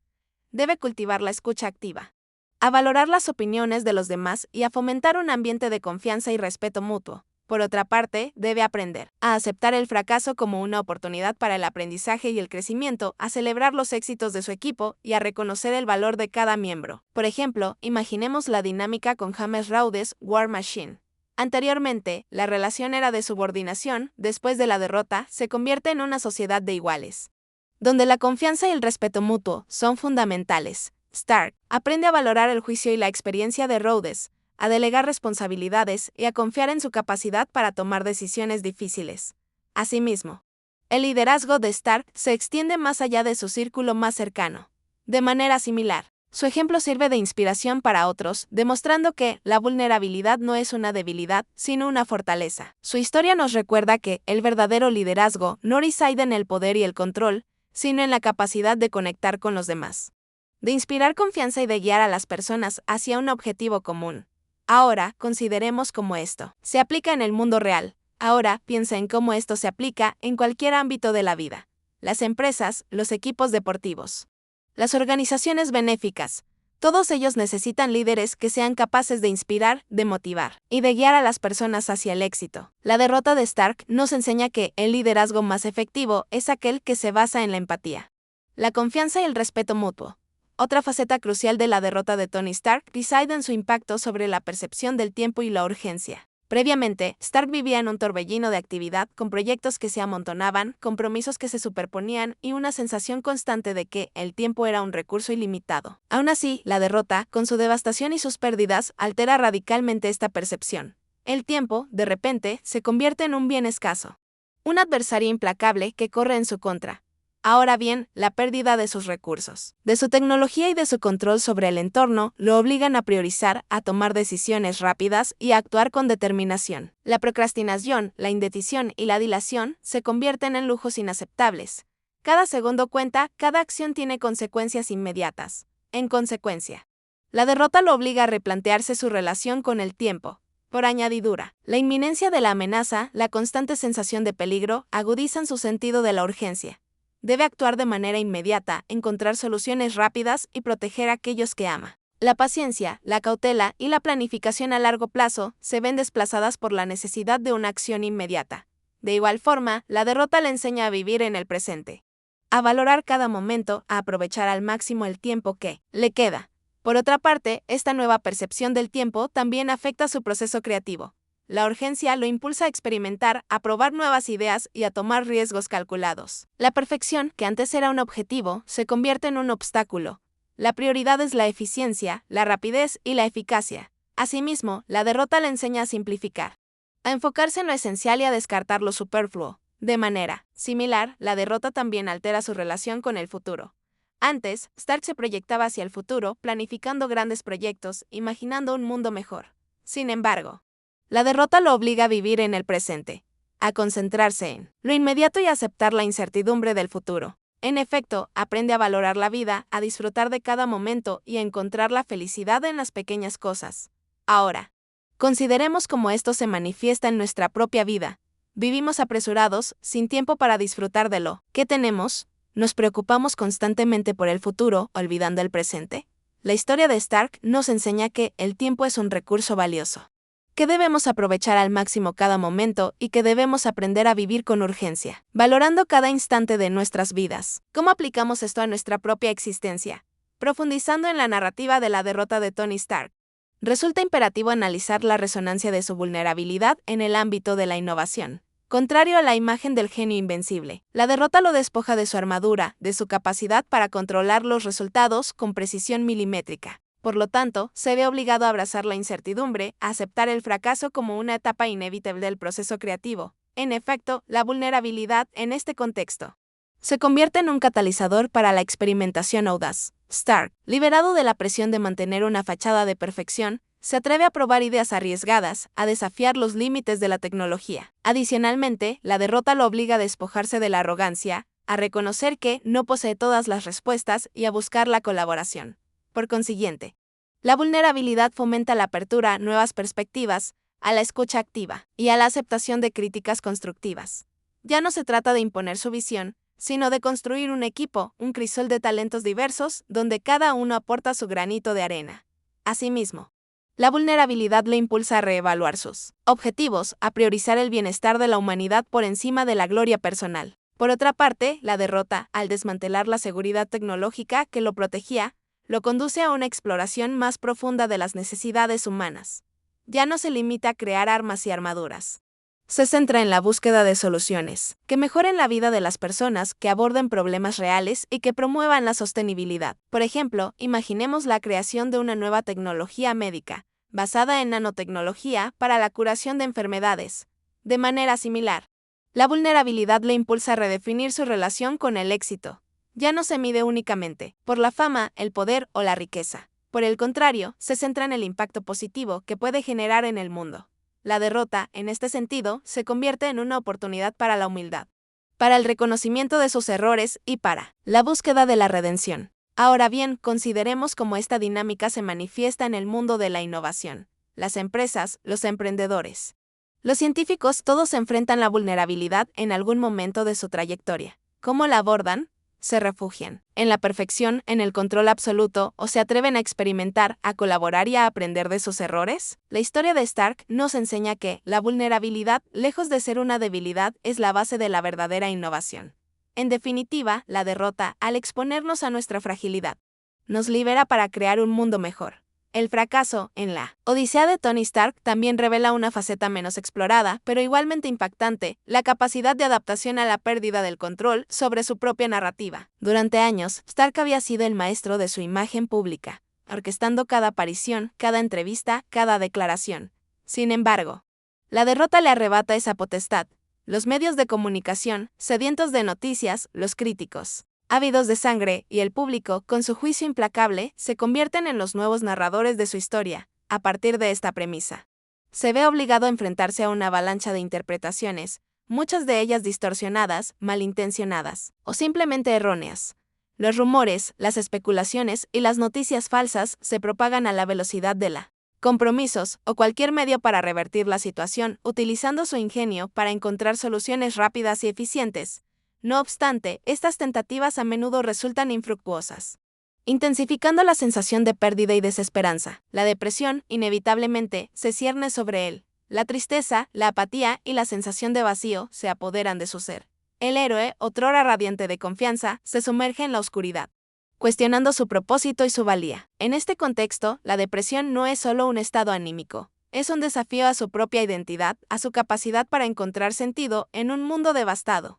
Debe cultivar la escucha activa. a valorar las opiniones de los demás y a fomentar un ambiente de confianza y respeto mutuo. Por otra parte, debe aprender a aceptar el fracaso como una oportunidad para el aprendizaje y el crecimiento, a celebrar los éxitos de su equipo y a reconocer el valor de cada miembro. Por ejemplo, imaginemos la dinámica con James Rhodes, War Machine. Anteriormente, la relación era de subordinación, después de la derrota, se convierte en una sociedad de iguales, donde la confianza y el respeto mutuo son fundamentales. Stark aprende a valorar el juicio y la experiencia de Rhodes, a delegar responsabilidades y a confiar en su capacidad para tomar decisiones difíciles. Asimismo, el liderazgo de Stark se extiende más allá de su círculo más cercano. De manera similar, su ejemplo sirve de inspiración para otros, demostrando que la vulnerabilidad no es una debilidad, sino una fortaleza. Su historia nos recuerda que el verdadero liderazgo no reside en el poder y el control, sino en la capacidad de conectar con los demás, de inspirar confianza y de guiar a las personas hacia un objetivo común. Ahora, consideremos cómo esto se aplica en el mundo real. Ahora, piensa en cómo esto se aplica en cualquier ámbito de la vida. Las empresas, los equipos deportivos, las organizaciones benéficas, todos ellos necesitan líderes que sean capaces de inspirar, de motivar y de guiar a las personas hacia el éxito. La derrota de Stark nos enseña que el liderazgo más efectivo es aquel que se basa en la empatía, la confianza y el respeto mutuo. Otra faceta crucial de la derrota de Tony Stark reside en su impacto sobre la percepción del tiempo y la urgencia. Previamente, Stark vivía en un torbellino de actividad, con proyectos que se amontonaban, compromisos que se superponían y una sensación constante de que el tiempo era un recurso ilimitado. Aún así, la derrota, con su devastación y sus pérdidas, altera radicalmente esta percepción. El tiempo, de repente, se convierte en un bien escaso, un adversario implacable que corre en su contra. Ahora bien, la pérdida de sus recursos, de su tecnología y de su control sobre el entorno lo obligan a priorizar, a tomar decisiones rápidas y a actuar con determinación. La procrastinación, la indecisión y la dilación se convierten en lujos inaceptables. Cada segundo cuenta, cada acción tiene consecuencias inmediatas. En consecuencia, la derrota lo obliga a replantearse su relación con el tiempo. Por añadidura, la inminencia de la amenaza, la constante sensación de peligro, agudizan su sentido de la urgencia. Debe actuar de manera inmediata, encontrar soluciones rápidas y proteger a aquellos que ama. La paciencia, la cautela y la planificación a largo plazo se ven desplazadas por la necesidad de una acción inmediata. De igual forma, la derrota le enseña a vivir en el presente, a valorar cada momento, a aprovechar al máximo el tiempo que le queda. Por otra parte, esta nueva percepción del tiempo también afecta su proceso creativo. La urgencia lo impulsa a experimentar, a probar nuevas ideas y a tomar riesgos calculados. La perfección, que antes era un objetivo, se convierte en un obstáculo. La prioridad es la eficiencia, la rapidez y la eficacia. Asimismo, la derrota le enseña a simplificar, a enfocarse en lo esencial y a descartar lo superfluo. De manera similar, la derrota también altera su relación con el futuro. Antes, Stark se proyectaba hacia el futuro, planificando grandes proyectos, imaginando un mundo mejor. Sin embargo, la derrota lo obliga a vivir en el presente, a concentrarse en lo inmediato y a aceptar la incertidumbre del futuro. En efecto, aprende a valorar la vida, a disfrutar de cada momento y a encontrar la felicidad en las pequeñas cosas. Ahora, consideremos cómo esto se manifiesta en nuestra propia vida. Vivimos apresurados, sin tiempo para disfrutar de lo que tenemos. Nos preocupamos constantemente por el futuro, olvidando el presente. La historia de Stark nos enseña que el tiempo es un recurso valioso, que debemos aprovechar al máximo cada momento y que debemos aprender a vivir con urgencia, valorando cada instante de nuestras vidas. ¿Cómo aplicamos esto a nuestra propia existencia? Profundizando en la narrativa de la derrota de Tony Stark, resulta imperativo analizar la resonancia de su vulnerabilidad en el ámbito de la innovación. Contrario a la imagen del genio invencible, la derrota lo despoja de su armadura, de su capacidad para controlar los resultados con precisión milimétrica. Por lo tanto, se ve obligado a abrazar la incertidumbre, a aceptar el fracaso como una etapa inevitable del proceso creativo. En efecto, la vulnerabilidad, en este contexto, se convierte en un catalizador para la experimentación audaz. Stark, liberado de la presión de mantener una fachada de perfección, se atreve a probar ideas arriesgadas, a desafiar los límites de la tecnología. Adicionalmente, la derrota lo obliga a despojarse de la arrogancia, a reconocer que no posee todas las respuestas y a buscar la colaboración. Por consiguiente, la vulnerabilidad fomenta la apertura a nuevas perspectivas, a la escucha activa y a la aceptación de críticas constructivas. Ya no se trata de imponer su visión, sino de construir un equipo, un crisol de talentos diversos, donde cada uno aporta su granito de arena. Asimismo, la vulnerabilidad le impulsa a reevaluar sus objetivos, a priorizar el bienestar de la humanidad por encima de la gloria personal. Por otra parte, la derrota, al desmantelar la seguridad tecnológica que lo protegía, lo conduce a una exploración más profunda de las necesidades humanas. Ya no se limita a crear armas y armaduras. Se centra en la búsqueda de soluciones que mejoren la vida de las personas, que aborden problemas reales y que promuevan la sostenibilidad. Por ejemplo, imaginemos la creación de una nueva tecnología médica, basada en nanotecnología para la curación de enfermedades. De manera similar, la vulnerabilidad le impulsa a redefinir su relación con el éxito. Ya no se mide únicamente por la fama, el poder o la riqueza. Por el contrario, se centra en el impacto positivo que puede generar en el mundo. La derrota, en este sentido, se convierte en una oportunidad para la humildad, para el reconocimiento de sus errores y para la búsqueda de la redención. Ahora bien, consideremos cómo esta dinámica se manifiesta en el mundo de la innovación. Las empresas, los emprendedores, los científicos, todos enfrentan la vulnerabilidad en algún momento de su trayectoria. ¿Cómo la abordan? Se refugian en la perfección, en el control absoluto, o se atreven a experimentar, a colaborar y a aprender de sus errores. La historia de Stark nos enseña que la vulnerabilidad, lejos de ser una debilidad, es la base de la verdadera innovación. En definitiva, la derrota, al exponernos a nuestra fragilidad, nos libera para crear un mundo mejor. El fracaso, en la Odisea de Tony Stark, también revela una faceta menos explorada, pero igualmente impactante, la capacidad de adaptación a la pérdida del control sobre su propia narrativa. Durante años, Stark había sido el maestro de su imagen pública, orquestando cada aparición, cada entrevista, cada declaración. Sin embargo, la derrota le arrebata esa potestad. Los medios de comunicación, sedientos de noticias, los críticos, ávidos de sangre, y el público, con su juicio implacable, se convierten en los nuevos narradores de su historia. A partir de esta premisa, se ve obligado a enfrentarse a una avalancha de interpretaciones, muchas de ellas distorsionadas, malintencionadas, o simplemente erróneas. Los rumores, las especulaciones y las noticias falsas se propagan a la velocidad de la compromisos o cualquier medio para revertir la situación, utilizando su ingenio para encontrar soluciones rápidas y eficientes. No obstante, estas tentativas a menudo resultan infructuosas, intensificando la sensación de pérdida y desesperanza. La depresión, inevitablemente, se cierne sobre él. La tristeza, la apatía y la sensación de vacío se apoderan de su ser. El héroe, otrora radiante de confianza, se sumerge en la oscuridad, cuestionando su propósito y su valía. En este contexto, la depresión no es solo un estado anímico, es un desafío a su propia identidad, a su capacidad para encontrar sentido en un mundo devastado.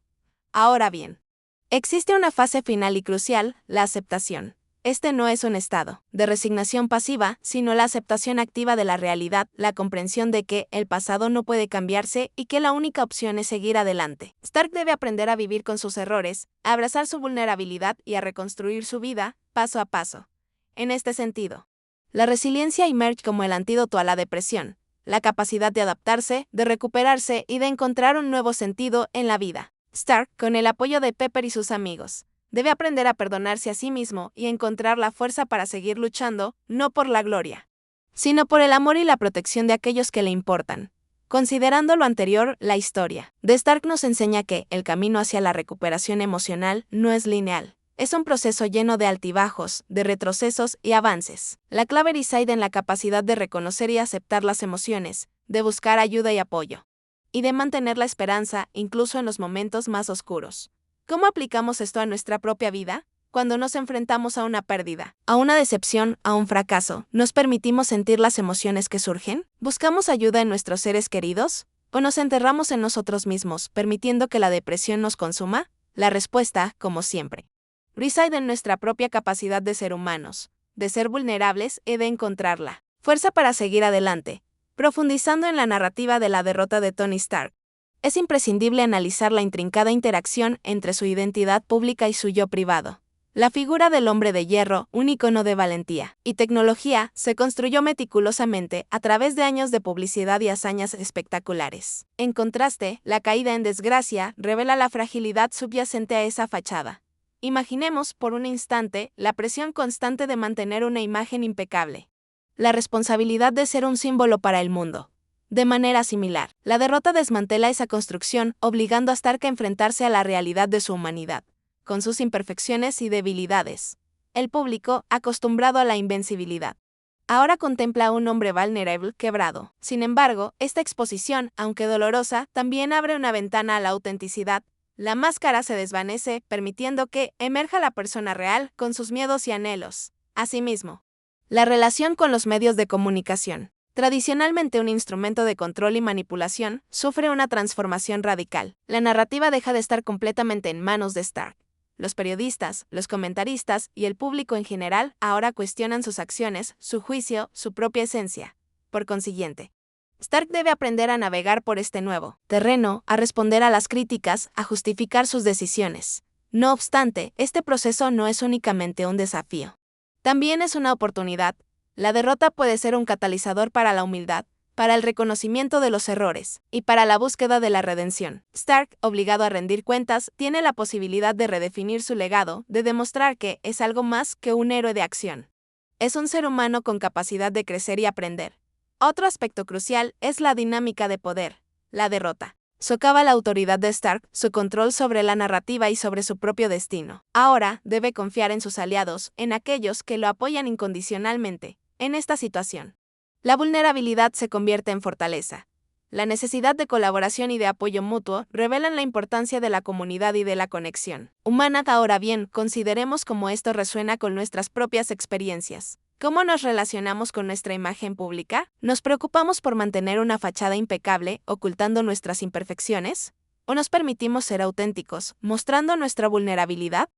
Ahora bien, existe una fase final y crucial, la aceptación. Este no es un estado de resignación pasiva, sino la aceptación activa de la realidad, la comprensión de que el pasado no puede cambiarse y que la única opción es seguir adelante. Stark debe aprender a vivir con sus errores, a abrazar su vulnerabilidad y a reconstruir su vida, paso a paso. En este sentido, la resiliencia emerge como el antídoto a la depresión, la capacidad de adaptarse, de recuperarse y de encontrar un nuevo sentido en la vida. Stark, con el apoyo de Pepper y sus amigos, debe aprender a perdonarse a sí mismo y encontrar la fuerza para seguir luchando, no por la gloria, sino por el amor y la protección de aquellos que le importan. Considerando lo anterior, la historia de Stark nos enseña que el camino hacia la recuperación emocional no es lineal. Es un proceso lleno de altibajos, de retrocesos y avances. La clave reside en la capacidad de reconocer y aceptar las emociones, de buscar ayuda y apoyo, y de mantener la esperanza incluso en los momentos más oscuros. ¿Cómo aplicamos esto a nuestra propia vida? Cuando nos enfrentamos a una pérdida, a una decepción, a un fracaso, ¿nos permitimos sentir las emociones que surgen? ¿Buscamos ayuda en nuestros seres queridos? ¿O nos enterramos en nosotros mismos, permitiendo que la depresión nos consuma? La respuesta, como siempre, reside en nuestra propia capacidad de ser humanos, de ser vulnerables y de encontrar la fuerza para seguir adelante. Profundizando en la narrativa de la derrota de Tony Stark, es imprescindible analizar la intrincada interacción entre su identidad pública y su yo privado. La figura del hombre de hierro, un icono de valentía y tecnología, se construyó meticulosamente a través de años de publicidad y hazañas espectaculares. En contraste, la caída en desgracia revela la fragilidad subyacente a esa fachada. Imaginemos, por un instante, la presión constante de mantener una imagen impecable, la responsabilidad de ser un símbolo para el mundo. De manera similar, la derrota desmantela esa construcción, obligando a Stark a enfrentarse a la realidad de su humanidad, con sus imperfecciones y debilidades. El público, acostumbrado a la invencibilidad Ahora contempla a un hombre vulnerable quebrado. Sin embargo, esta exposición, aunque dolorosa, también abre una ventana a la autenticidad. La máscara se desvanece, permitiendo que emerja la persona real con sus miedos y anhelos. Asimismo, la relación con los medios de comunicación, tradicionalmente un instrumento de control y manipulación, sufre una transformación radical. La narrativa deja de estar completamente en manos de Stark. Los periodistas, los comentaristas y el público en general ahora cuestionan sus acciones, su juicio, su propia esencia. Por consiguiente, Stark debe aprender a navegar por este nuevo terreno, a responder a las críticas, a justificar sus decisiones. No obstante, este proceso no es únicamente un desafío. También es una oportunidad. La derrota puede ser un catalizador para la humildad, para el reconocimiento de los errores, y para la búsqueda de la redención. Stark, obligado a rendir cuentas, tiene la posibilidad de redefinir su legado, de demostrar que es algo más que un héroe de acción. Es un ser humano con capacidad de crecer y aprender. Otro aspecto crucial es la dinámica de poder. La derrota socava la autoridad de Stark, su control sobre la narrativa y sobre su propio destino. Ahora debe confiar en sus aliados, en aquellos que lo apoyan incondicionalmente. En esta situación, la vulnerabilidad se convierte en fortaleza. La necesidad de colaboración y de apoyo mutuo revelan la importancia de la comunidad y de la conexión humana. Ahora bien, consideremos cómo esto resuena con nuestras propias experiencias. ¿Cómo nos relacionamos con nuestra imagen pública? ¿Nos preocupamos por mantener una fachada impecable, ocultando nuestras imperfecciones? ¿O nos permitimos ser auténticos, mostrando nuestra vulnerabilidad?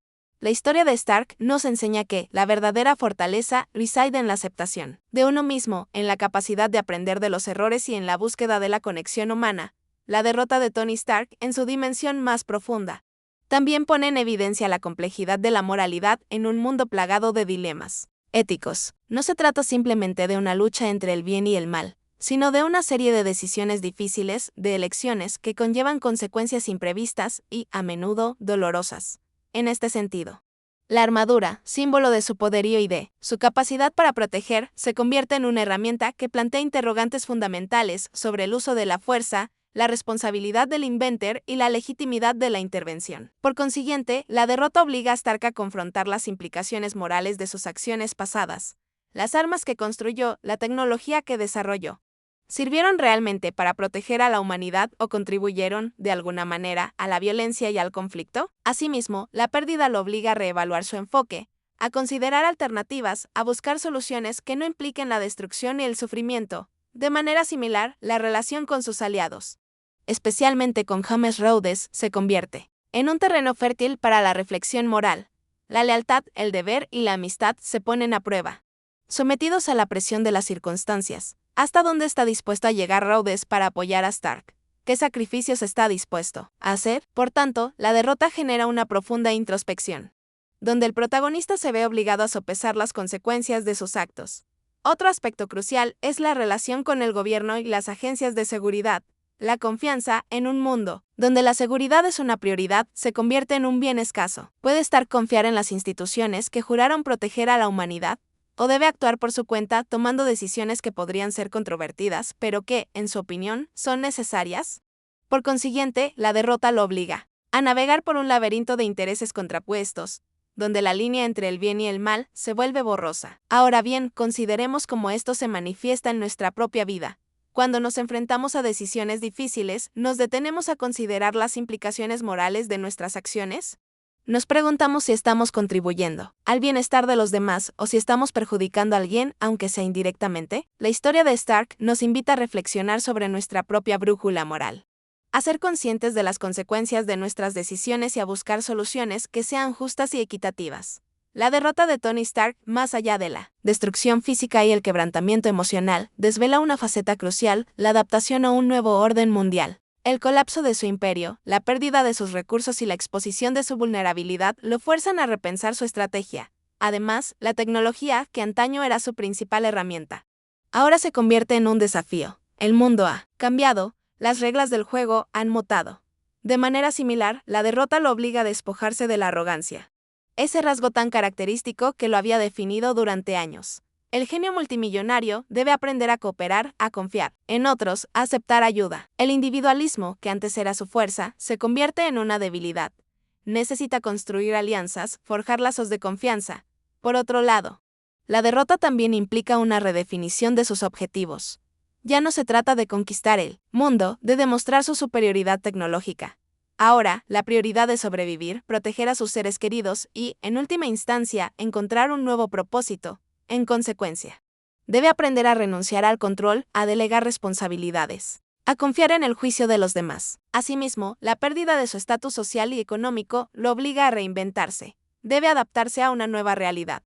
La historia de Stark nos enseña que la verdadera fortaleza reside en la aceptación de uno mismo, en la capacidad de aprender de los errores y en la búsqueda de la conexión humana. La derrota de Tony Stark en su dimensión más profunda también pone en evidencia la complejidad de la moralidad en un mundo plagado de dilemas éticos. No se trata simplemente de una lucha entre el bien y el mal, sino de una serie de decisiones difíciles, de elecciones que conllevan consecuencias imprevistas y, a menudo, dolorosas. En este sentido, la armadura, símbolo de su poderío y de su capacidad para proteger, se convierte en una herramienta que plantea interrogantes fundamentales sobre el uso de la fuerza, la responsabilidad del inventor y la legitimidad de la intervención. Por consiguiente, la derrota obliga a Stark a confrontar las implicaciones morales de sus acciones pasadas. Las armas que construyó, la tecnología que desarrolló, ¿sirvieron realmente para proteger a la humanidad o contribuyeron, de alguna manera, a la violencia y al conflicto? Asimismo, la pérdida lo obliga a reevaluar su enfoque, a considerar alternativas, a buscar soluciones que no impliquen la destrucción y el sufrimiento. De manera similar, la relación con sus aliados, especialmente con James Rhodes, se convierte en un terreno fértil para la reflexión moral. La lealtad, el deber y la amistad se ponen a prueba. Sometidos a la presión de las circunstancias, ¿hasta dónde está dispuesto a llegar Rhodes para apoyar a Stark? ¿Qué sacrificios está dispuesto a hacer? Por tanto, la derrota genera una profunda introspección, donde el protagonista se ve obligado a sopesar las consecuencias de sus actos. Otro aspecto crucial es la relación con el gobierno y las agencias de seguridad. La confianza en un mundo donde la seguridad es una prioridad se convierte en un bien escaso. ¿Puede Stark confiar en las instituciones que juraron proteger a la humanidad? ¿O debe actuar por su cuenta tomando decisiones que podrían ser controvertidas, pero que, en su opinión, son necesarias? Por consiguiente, la derrota lo obliga a navegar por un laberinto de intereses contrapuestos, donde la línea entre el bien y el mal se vuelve borrosa. Ahora bien, consideremos cómo esto se manifiesta en nuestra propia vida. Cuando nos enfrentamos a decisiones difíciles, ¿nos detenemos a considerar las implicaciones morales de nuestras acciones? Nos preguntamos si estamos contribuyendo al bienestar de los demás o si estamos perjudicando a alguien, aunque sea indirectamente. La historia de Stark nos invita a reflexionar sobre nuestra propia brújula moral, a ser conscientes de las consecuencias de nuestras decisiones y a buscar soluciones que sean justas y equitativas. La derrota de Tony Stark, más allá de la destrucción física y el quebrantamiento emocional, desvela una faceta crucial: la adaptación a un nuevo orden mundial. El colapso de su imperio, la pérdida de sus recursos y la exposición de su vulnerabilidad lo fuerzan a repensar su estrategia. Además, la tecnología, que antaño era su principal herramienta, ahora se convierte en un desafío. El mundo ha cambiado, las reglas del juego han mutado. De manera similar, la derrota lo obliga a despojarse de la arrogancia, ese rasgo tan característico que lo había definido durante años. El genio multimillonario debe aprender a cooperar, a confiar en otros, a aceptar ayuda. El individualismo, que antes era su fuerza, se convierte en una debilidad. Necesita construir alianzas, forjar lazos de confianza. Por otro lado, La derrota también implica una redefinición de sus objetivos. Ya no se trata de conquistar el mundo, de demostrar su superioridad tecnológica. Ahora, la prioridad es sobrevivir, proteger a sus seres queridos y, en última instancia, encontrar un nuevo propósito. En consecuencia, debe aprender a renunciar al control, a delegar responsabilidades, a confiar en el juicio de los demás. Asimismo, la pérdida de su estatus social y económico lo obliga a reinventarse. Debe adaptarse a una nueva realidad,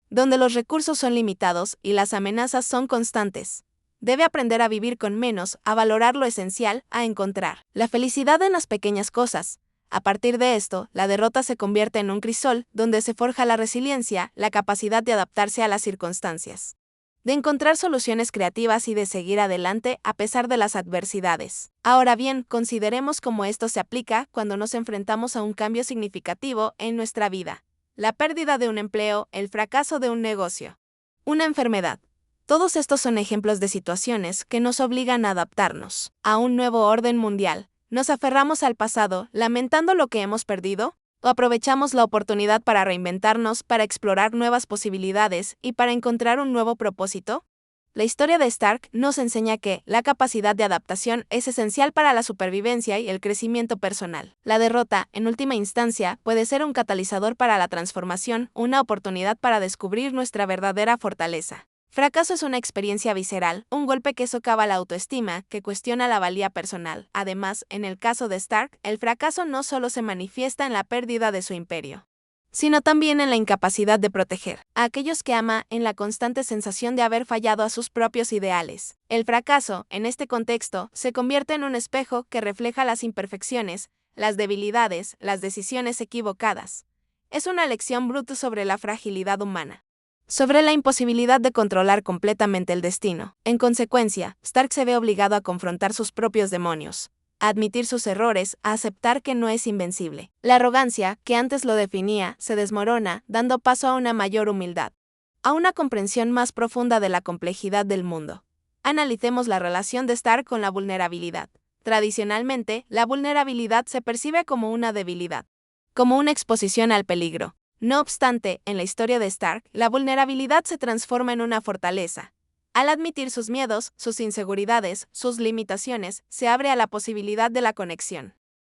donde los recursos son limitados y las amenazas son constantes. Debe aprender a vivir con menos, a valorar lo esencial, a encontrar la felicidad en las pequeñas cosas. A partir de esto, la derrota se convierte en un crisol donde se forja la resiliencia, la capacidad de adaptarse a las circunstancias, de encontrar soluciones creativas y de seguir adelante a pesar de las adversidades. Ahora bien, consideremos cómo esto se aplica cuando nos enfrentamos a un cambio significativo en nuestra vida. La pérdida de un empleo, el fracaso de un negocio, una enfermedad. Todos estos son ejemplos de situaciones que nos obligan a adaptarnos a un nuevo orden mundial. ¿Nos aferramos al pasado, lamentando lo que hemos perdido? ¿O aprovechamos la oportunidad para reinventarnos, para explorar nuevas posibilidades y para encontrar un nuevo propósito? La historia de Stark nos enseña que la capacidad de adaptación es esencial para la supervivencia y el crecimiento personal. La derrota, en última instancia, puede ser un catalizador para la transformación, una oportunidad para descubrir nuestra verdadera fortaleza. Fracaso es una experiencia visceral, un golpe que socava la autoestima, que cuestiona la valía personal. Además, en el caso de Stark, el fracaso no solo se manifiesta en la pérdida de su imperio, sino también en la incapacidad de proteger a aquellos que ama, en la constante sensación de haber fallado a sus propios ideales. El fracaso, en este contexto, se convierte en un espejo que refleja las imperfecciones, las debilidades, las decisiones equivocadas. Es una lección bruta sobre la fragilidad humana, sobre la imposibilidad de controlar completamente el destino. En consecuencia, Stark se ve obligado a confrontar sus propios demonios, a admitir sus errores, a aceptar que no es invencible. La arrogancia, que antes lo definía, se desmorona, dando paso a una mayor humildad, a una comprensión más profunda de la complejidad del mundo. Analicemos la relación de Stark con la vulnerabilidad. Tradicionalmente, la vulnerabilidad se percibe como una debilidad, como una exposición al peligro. No obstante, en la historia de Stark, la vulnerabilidad se transforma en una fortaleza. Al admitir sus miedos, sus inseguridades, sus limitaciones, se abre a la posibilidad de la conexión,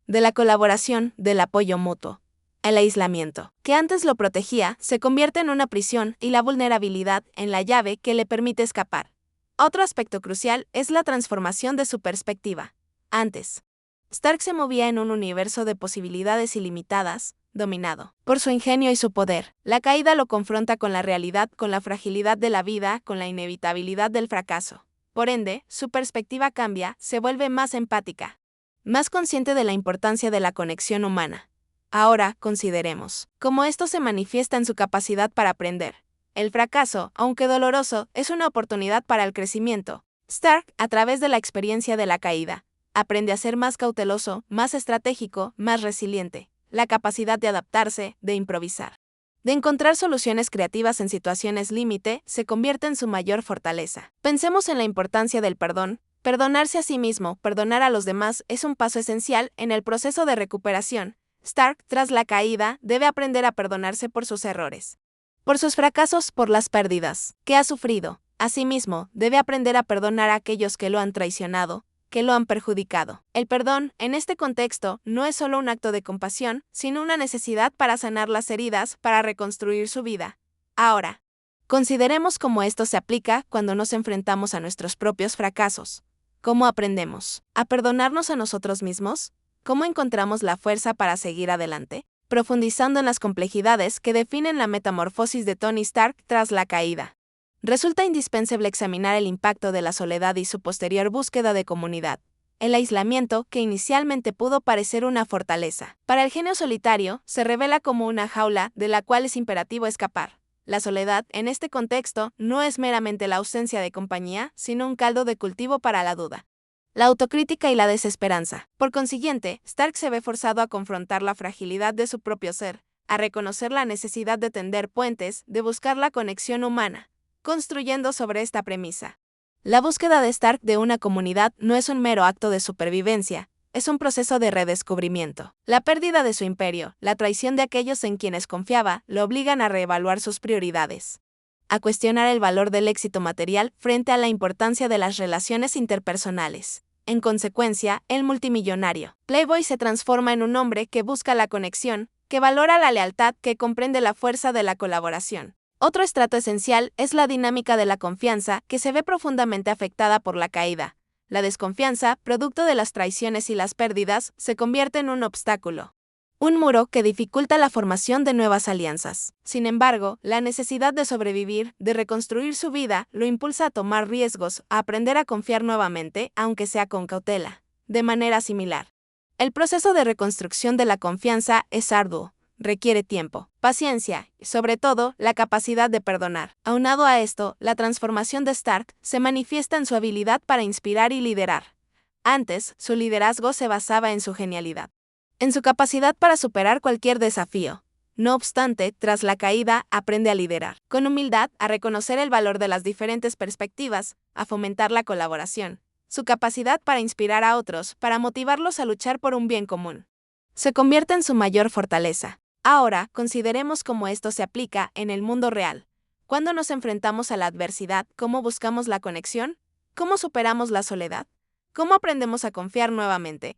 de la colaboración, del apoyo mutuo. El aislamiento, que antes lo protegía, se convierte en una prisión y la vulnerabilidad en la llave que le permite escapar. Otro aspecto crucial es la transformación de su perspectiva. Antes, Stark se movía en un universo de posibilidades ilimitadas, dominado por su ingenio y su poder. La caída lo confronta con la realidad, con la fragilidad de la vida, con la inevitabilidad del fracaso. Por ende, su perspectiva cambia, se vuelve más empática, más consciente de la importancia de la conexión humana. Ahora, consideremos cómo esto se manifiesta en su capacidad para aprender. El fracaso, aunque doloroso, es una oportunidad para el crecimiento. Stark, a través de la experiencia de la caída, aprende a ser más cauteloso, más estratégico, más resiliente. La capacidad de adaptarse, de improvisar, de encontrar soluciones creativas en situaciones límite, se convierte en su mayor fortaleza. Pensemos en la importancia del perdón. Perdonarse a sí mismo, perdonar a los demás, es un paso esencial en el proceso de recuperación. Stark, tras la caída, debe aprender a perdonarse por sus errores, por sus fracasos, por las pérdidas que ha sufrido. Asimismo, debe aprender a perdonar a aquellos que lo han traicionado, que lo han perjudicado. El perdón, en este contexto, no es solo un acto de compasión, sino una necesidad para sanar las heridas, para reconstruir su vida. Ahora, consideremos cómo esto se aplica cuando nos enfrentamos a nuestros propios fracasos. ¿Cómo aprendemos a perdonarnos a nosotros mismos? ¿Cómo encontramos la fuerza para seguir adelante? Profundizando en las complejidades que definen la metamorfosis de Tony Stark tras la caída, resulta indispensable examinar el impacto de la soledad y su posterior búsqueda de comunidad. El aislamiento, que inicialmente pudo parecer una fortaleza, para el genio solitario, se revela como una jaula de la cual es imperativo escapar. La soledad, en este contexto, no es meramente la ausencia de compañía, sino un caldo de cultivo para la duda, la autocrítica y la desesperanza. Por consiguiente, Stark se ve forzado a confrontar la fragilidad de su propio ser, a reconocer la necesidad de tender puentes, de buscar la conexión humana, construyendo sobre esta premisa. La búsqueda de Stark de una comunidad no es un mero acto de supervivencia, es un proceso de redescubrimiento. La pérdida de su imperio, la traición de aquellos en quienes confiaba, lo obligan a reevaluar sus prioridades. a cuestionar el valor del éxito material frente a la importancia de las relaciones interpersonales. En consecuencia, el multimillonario Playboy se transforma en un hombre que busca la conexión, que valora la lealtad, que comprende la fuerza de la colaboración. Otro estrato esencial es la dinámica de la confianza, que se ve profundamente afectada por la caída. La desconfianza, producto de las traiciones y las pérdidas, se convierte en un obstáculo. Un muro que dificulta la formación de nuevas alianzas. Sin embargo, la necesidad de sobrevivir, de reconstruir su vida, lo impulsa a tomar riesgos, a aprender a confiar nuevamente, aunque sea con cautela. De manera similar, el proceso de reconstrucción de la confianza es arduo, requiere tiempo, paciencia y, sobre todo, la capacidad de perdonar. Aunado a esto, la transformación de Stark se manifiesta en su habilidad para inspirar y liderar. Antes, su liderazgo se basaba en su genialidad, en su capacidad para superar cualquier desafío. No obstante, tras la caída, aprende a liderar, con humildad, a reconocer el valor de las diferentes perspectivas, a fomentar la colaboración, su capacidad para inspirar a otros, para motivarlos a luchar por un bien común. Se convierte en su mayor fortaleza. Ahora, consideremos cómo esto se aplica en el mundo real. Cuando nos enfrentamos a la adversidad, ¿cómo buscamos la conexión? ¿Cómo superamos la soledad? ¿Cómo aprendemos a confiar nuevamente?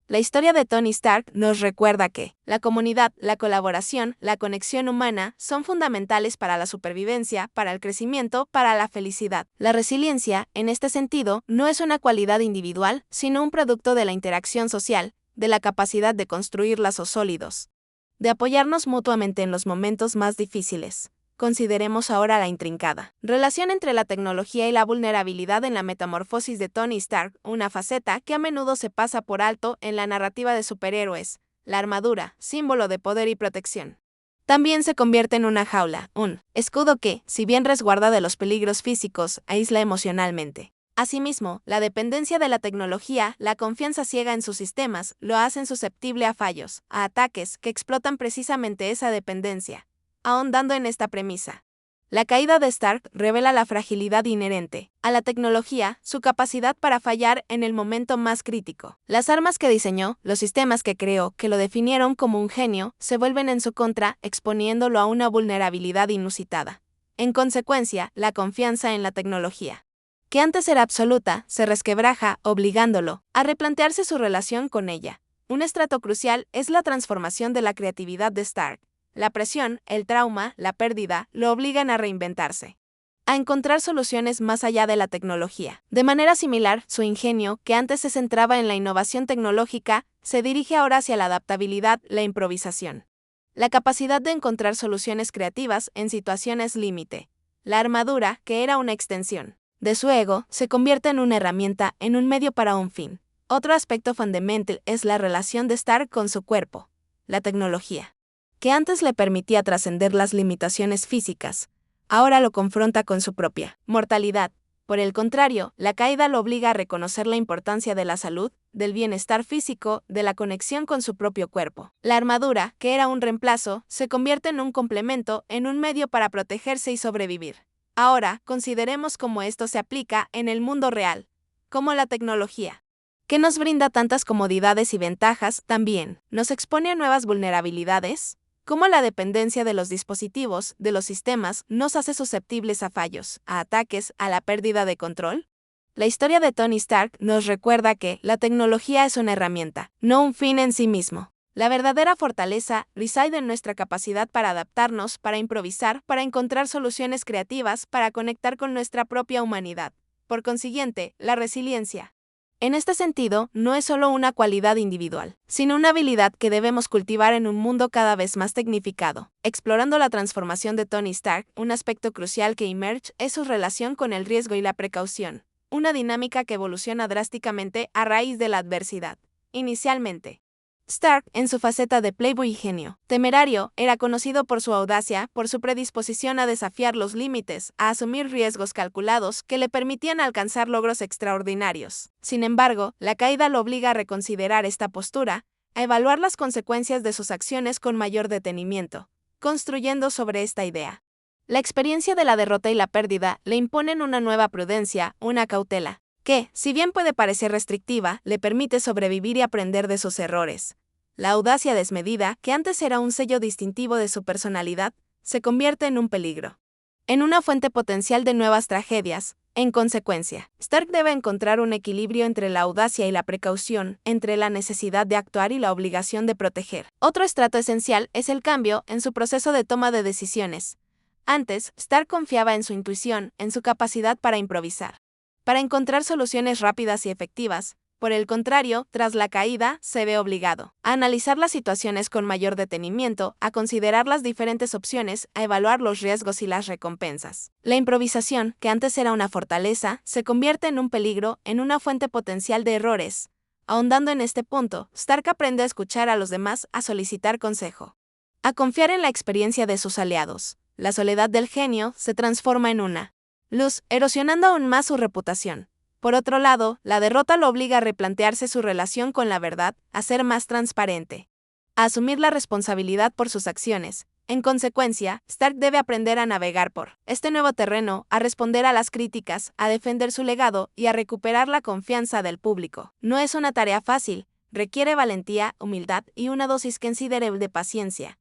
La historia de Tony Stark nos recuerda que la comunidad, la colaboración, la conexión humana son fundamentales para la supervivencia, para el crecimiento, para la felicidad. La resiliencia, en este sentido, no es una cualidad individual, sino un producto de la interacción social, de la capacidad de construir lazos sólidos, de apoyarnos mutuamente en los momentos más difíciles. Consideremos ahora la intrincada relación entre la tecnología y la vulnerabilidad en la metamorfosis de Tony Stark, una faceta que a menudo se pasa por alto en la narrativa de superhéroes. La armadura, símbolo de poder y protección, también se convierte en una jaula, un escudo que, si bien resguarda de los peligros físicos, aísla emocionalmente. Asimismo, la dependencia de la tecnología, la confianza ciega en sus sistemas, lo hacen susceptible a fallos, a ataques que explotan precisamente esa dependencia. Ahondando en esta premisa, la caída de Stark revela la fragilidad inherente a la tecnología, su capacidad para fallar en el momento más crítico. Las armas que diseñó, los sistemas que creó, que lo definieron como un genio, se vuelven en su contra, exponiéndolo a una vulnerabilidad inusitada. En consecuencia, la confianza en la tecnología, que antes era absoluta, se resquebraja, obligándolo a replantearse su relación con ella. Un estrato crucial es la transformación de la creatividad de Stark. La presión, el trauma, la pérdida, lo obligan a reinventarse, a encontrar soluciones más allá de la tecnología. De manera similar, su ingenio, que antes se centraba en la innovación tecnológica, se dirige ahora hacia la adaptabilidad, la improvisación, la capacidad de encontrar soluciones creativas en situaciones límite. La armadura, que era una extensión de su ego, se convierte en una herramienta, en un medio para un fin. Otro aspecto fundamental es la relación de Stark con su cuerpo. La tecnología, que antes le permitía trascender las limitaciones físicas, ahora lo confronta con su propia mortalidad. Por el contrario, la caída lo obliga a reconocer la importancia de la salud, del bienestar físico, de la conexión con su propio cuerpo. La armadura, que era un reemplazo, se convierte en un complemento, en un medio para protegerse y sobrevivir. Ahora, consideremos cómo esto se aplica en el mundo real, como la tecnología, que nos brinda tantas comodidades y ventajas, también nos expone a nuevas vulnerabilidades. Cómo la dependencia de los dispositivos, de los sistemas, nos hace susceptibles a fallos, a ataques, a la pérdida de control. La historia de Tony Stark nos recuerda que la tecnología es una herramienta, no un fin en sí mismo. La verdadera fortaleza reside en nuestra capacidad para adaptarnos, para improvisar, para encontrar soluciones creativas, para conectar con nuestra propia humanidad. Por consiguiente, la resiliencia, en este sentido, no es solo una cualidad individual, sino una habilidad que debemos cultivar en un mundo cada vez más tecnificado. Explorando la transformación de Tony Stark, un aspecto crucial que emerge es su relación con el riesgo y la precaución, una dinámica que evoluciona drásticamente a raíz de la adversidad. Inicialmente, Stark, en su faceta de playboy y genio temerario, era conocido por su audacia, por su predisposición a desafiar los límites, a asumir riesgos calculados que le permitían alcanzar logros extraordinarios. Sin embargo, la caída lo obliga a reconsiderar esta postura, a evaluar las consecuencias de sus acciones con mayor detenimiento, construyendo sobre esta idea. La experiencia de la derrota y la pérdida le imponen una nueva prudencia, una cautela, que, si bien puede parecer restrictiva, le permite sobrevivir y aprender de sus errores. La audacia desmedida, que antes era un sello distintivo de su personalidad, se convierte en un peligro. en una fuente potencial de nuevas tragedias. En consecuencia, Stark debe encontrar un equilibrio entre la audacia y la precaución, entre la necesidad de actuar y la obligación de proteger. Otro estrato esencial es el cambio en su proceso de toma de decisiones. Antes, Stark confiaba en su intuición, en su capacidad para improvisar, para encontrar soluciones rápidas y efectivas. Por el contrario, tras la caída, se ve obligado a analizar las situaciones con mayor detenimiento, a considerar las diferentes opciones, a evaluar los riesgos y las recompensas. La improvisación, que antes era una fortaleza, se convierte en un peligro, en una fuente potencial de errores. Ahondando en este punto, Stark aprende a escuchar a los demás, a solicitar consejo, a confiar en la experiencia de sus aliados. La soledad del genio se transforma en una luz, erosionando aún más su reputación. Por otro lado, la derrota lo obliga a replantearse su relación con la verdad, a ser más transparente, a asumir la responsabilidad por sus acciones. En consecuencia, Stark debe aprender a navegar por este nuevo terreno, a responder a las críticas, a defender su legado y a recuperar la confianza del público. No es una tarea fácil, requiere valentía, humildad y una dosis considerable de paciencia.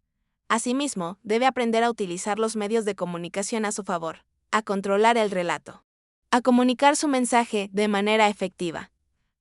Asimismo, debe aprender a utilizar los medios de comunicación a su favor, a controlar el relato, a comunicar su mensaje de manera efectiva.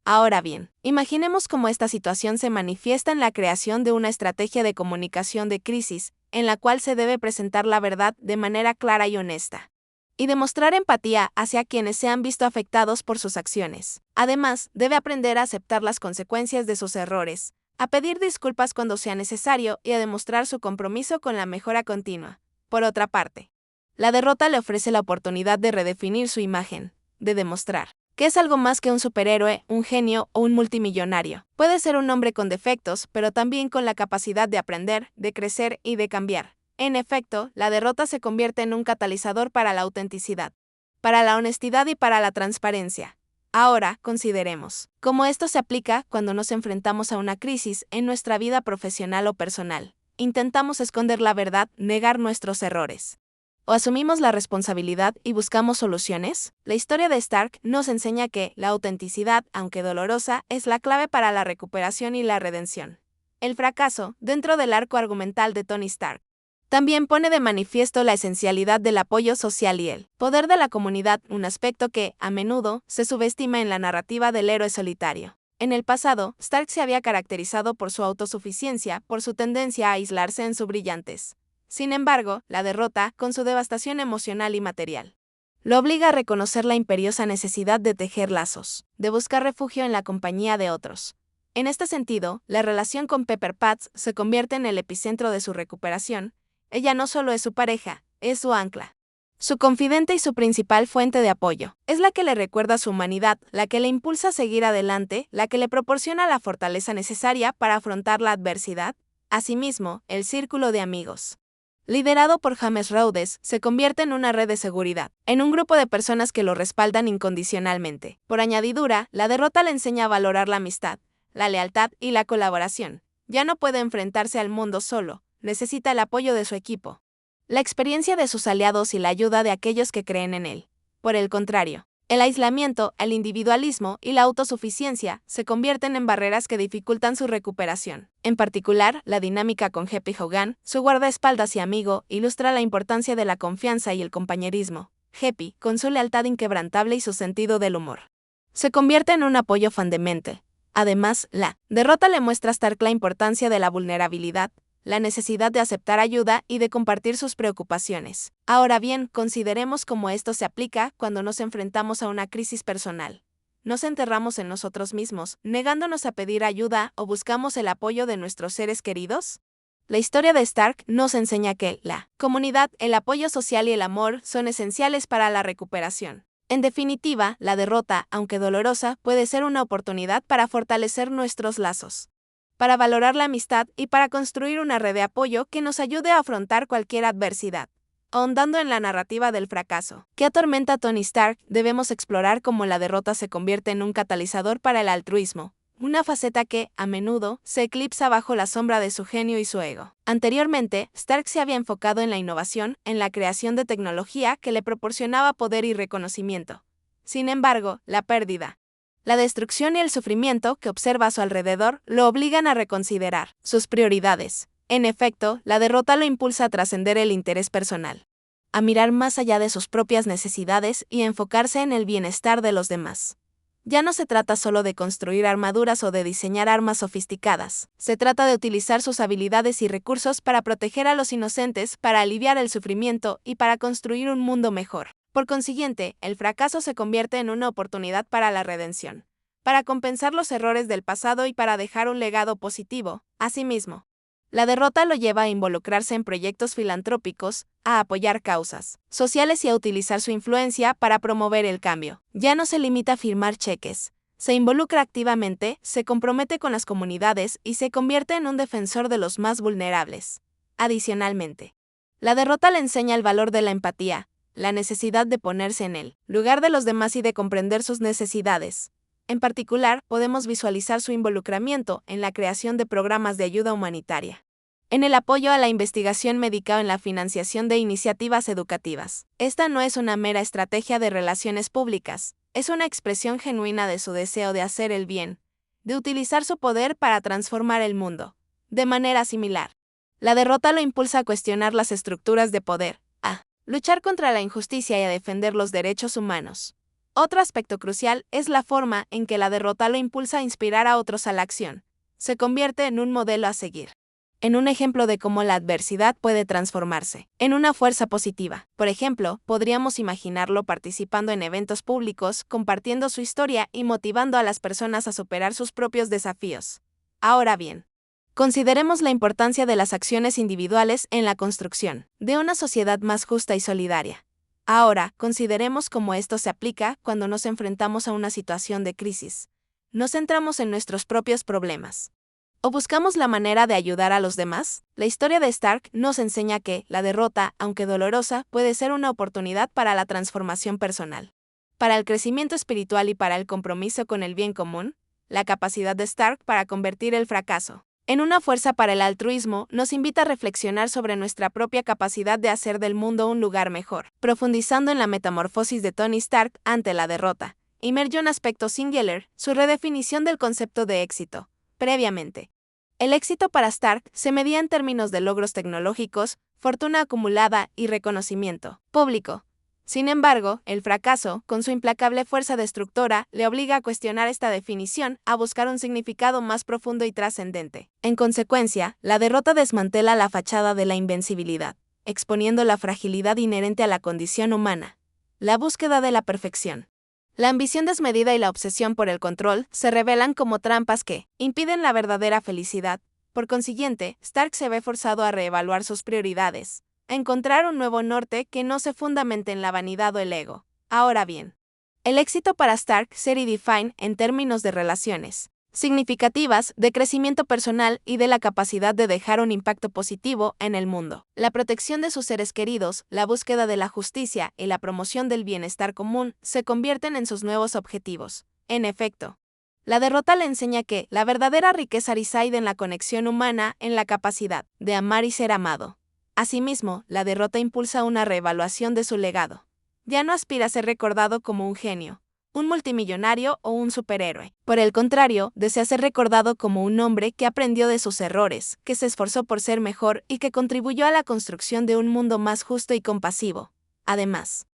Ahora bien, imaginemos cómo esta situación se manifiesta en la creación de una estrategia de comunicación de crisis, en la cual se debe presentar la verdad de manera clara y honesta, y demostrar empatía hacia quienes se han visto afectados por sus acciones. Además, debe aprender a aceptar las consecuencias de sus errores, a pedir disculpas cuando sea necesario y a demostrar su compromiso con la mejora continua. Por otra parte, la derrota le ofrece la oportunidad de redefinir su imagen, de demostrar que es algo más que un superhéroe, un genio o un multimillonario. Puede ser un hombre con defectos, pero también con la capacidad de aprender, de crecer y de cambiar. En efecto, la derrota se convierte en un catalizador para la autenticidad, para la honestidad y para la transparencia. Ahora, consideremos cómo esto se aplica cuando nos enfrentamos a una crisis en nuestra vida profesional o personal. Intentamos esconder la verdad, negar nuestros errores, ¿o asumimos la responsabilidad y buscamos soluciones? La historia de Stark nos enseña que la autenticidad, aunque dolorosa, es la clave para la recuperación y la redención. El fracaso, dentro del arco argumental de Tony Stark, también pone de manifiesto la esencialidad del apoyo social y el poder de la comunidad, un aspecto que, a menudo, se subestima en la narrativa del héroe solitario. En el pasado, Stark se había caracterizado por su autosuficiencia, por su tendencia a aislarse en su brillantez. Sin embargo, la derrota, con su devastación emocional y material, lo obliga a reconocer la imperiosa necesidad de tejer lazos, de buscar refugio en la compañía de otros. En este sentido, la relación con Pepper Potts se convierte en el epicentro de su recuperación. Ella no solo es su pareja, es su ancla, su confidente y su principal fuente de apoyo. Es la que le recuerda su humanidad, la que le impulsa a seguir adelante, la que le proporciona la fortaleza necesaria para afrontar la adversidad. Asimismo, el círculo de amigos, liderado por James Rhodes, se convierte en una red de seguridad, en un grupo de personas que lo respaldan incondicionalmente. Por añadidura, la derrota le enseña a valorar la amistad, la lealtad y la colaboración. Ya no puede enfrentarse al mundo solo, necesita el apoyo de su equipo, la experiencia de sus aliados y la ayuda de aquellos que creen en él. Por el contrario, el aislamiento, el individualismo y la autosuficiencia se convierten en barreras que dificultan su recuperación. En particular, la dinámica con Happy Hogan, su guardaespaldas y amigo, ilustra la importancia de la confianza y el compañerismo. Happy, con su lealtad inquebrantable y su sentido del humor, se convierte en un apoyo fundamental. Además, la derrota le muestra a Stark la importancia de la vulnerabilidad, la necesidad de aceptar ayuda y de compartir sus preocupaciones. Ahora bien, consideremos cómo esto se aplica cuando nos enfrentamos a una crisis personal. Nos enterramos en nosotros mismos, negándonos a pedir ayuda o buscamos el apoyo de nuestros seres queridos. La historia de Stark nos enseña que la comunidad, el apoyo social y el amor son esenciales para la recuperación. En definitiva, la derrota, aunque dolorosa, puede ser una oportunidad para fortalecer nuestros lazos, para valorar la amistad y para construir una red de apoyo que nos ayude a afrontar cualquier adversidad. Ahondando en la narrativa del fracaso que atormenta a Tony Stark, debemos explorar cómo la derrota se convierte en un catalizador para el altruismo, una faceta que, a menudo, se eclipsa bajo la sombra de su genio y su ego. Anteriormente, Stark se había enfocado en la innovación, en la creación de tecnología que le proporcionaba poder y reconocimiento. Sin embargo, la pérdida, la destrucción y el sufrimiento que observa a su alrededor lo obligan a reconsiderar sus prioridades. En efecto, la derrota lo impulsa a trascender el interés personal, a mirar más allá de sus propias necesidades y enfocarse en el bienestar de los demás. Ya no se trata solo de construir armaduras o de diseñar armas sofisticadas, se trata de utilizar sus habilidades y recursos para proteger a los inocentes, para aliviar el sufrimiento y para construir un mundo mejor. Por consiguiente, el fracaso se convierte en una oportunidad para la redención, para compensar los errores del pasado y para dejar un legado positivo. Asimismo, la derrota lo lleva a involucrarse en proyectos filantrópicos, a apoyar causas sociales y a utilizar su influencia para promover el cambio. Ya no se limita a firmar cheques, se involucra activamente, se compromete con las comunidades y se convierte en un defensor de los más vulnerables. Adicionalmente, la derrota le enseña el valor de la empatía, la necesidad de ponerse en el lugar de los demás y de comprender sus necesidades. En particular, podemos visualizar su involucramiento en la creación de programas de ayuda humanitaria, en el apoyo a la investigación médica o en la financiación de iniciativas educativas. Esta no es una mera estrategia de relaciones públicas, es una expresión genuina de su deseo de hacer el bien, de utilizar su poder para transformar el mundo. De manera similar, la derrota lo impulsa a cuestionar las estructuras de poder, a luchar contra la injusticia y a defender los derechos humanos. Otro aspecto crucial es la forma en que la derrota lo impulsa a inspirar a otros a la acción. Se convierte en un modelo a seguir, en un ejemplo de cómo la adversidad puede transformarse en una fuerza positiva. Por ejemplo, podríamos imaginarlo participando en eventos públicos, compartiendo su historia y motivando a las personas a superar sus propios desafíos. Ahora bien, consideremos la importancia de las acciones individuales en la construcción de una sociedad más justa y solidaria. Ahora, consideremos cómo esto se aplica cuando nos enfrentamos a una situación de crisis. ¿Nos centramos en nuestros propios problemas o buscamos la manera de ayudar a los demás? La historia de Stark nos enseña que la derrota, aunque dolorosa, puede ser una oportunidad para la transformación personal, para el crecimiento espiritual y para el compromiso con el bien común. La capacidad de Stark para convertir el fracaso en una fuerza para el altruismo nos invita a reflexionar sobre nuestra propia capacidad de hacer del mundo un lugar mejor. Profundizando en la metamorfosis de Tony Stark ante la derrota, emerge un aspecto singular, su redefinición del concepto de éxito. Previamente, el éxito para Stark se medía en términos de logros tecnológicos, fortuna acumulada y reconocimiento público. Sin embargo, el fracaso, con su implacable fuerza destructora, le obliga a cuestionar esta definición, a buscar un significado más profundo y trascendente. En consecuencia, la derrota desmantela la fachada de la invencibilidad, exponiendo la fragilidad inherente a la condición humana. La búsqueda de la perfección, la ambición desmedida y la obsesión por el control se revelan como trampas que impiden la verdadera felicidad. Por consiguiente, Stark se ve forzado a reevaluar sus prioridades, a encontrar un nuevo norte que no se fundamente en la vanidad o el ego. Ahora bien, el éxito para Stark se redefine en términos de relaciones significativas, de crecimiento personal y de la capacidad de dejar un impacto positivo en el mundo. La protección de sus seres queridos, la búsqueda de la justicia y la promoción del bienestar común se convierten en sus nuevos objetivos. En efecto, la derrota le enseña que la verdadera riqueza reside en la conexión humana, en la capacidad de amar y ser amado. Asimismo, la derrota impulsa una reevaluación de su legado. Ya no aspira a ser recordado como un genio, un multimillonario o un superhéroe. Por el contrario, desea ser recordado como un hombre que aprendió de sus errores, que se esforzó por ser mejor y que contribuyó a la construcción de un mundo más justo y compasivo. Además,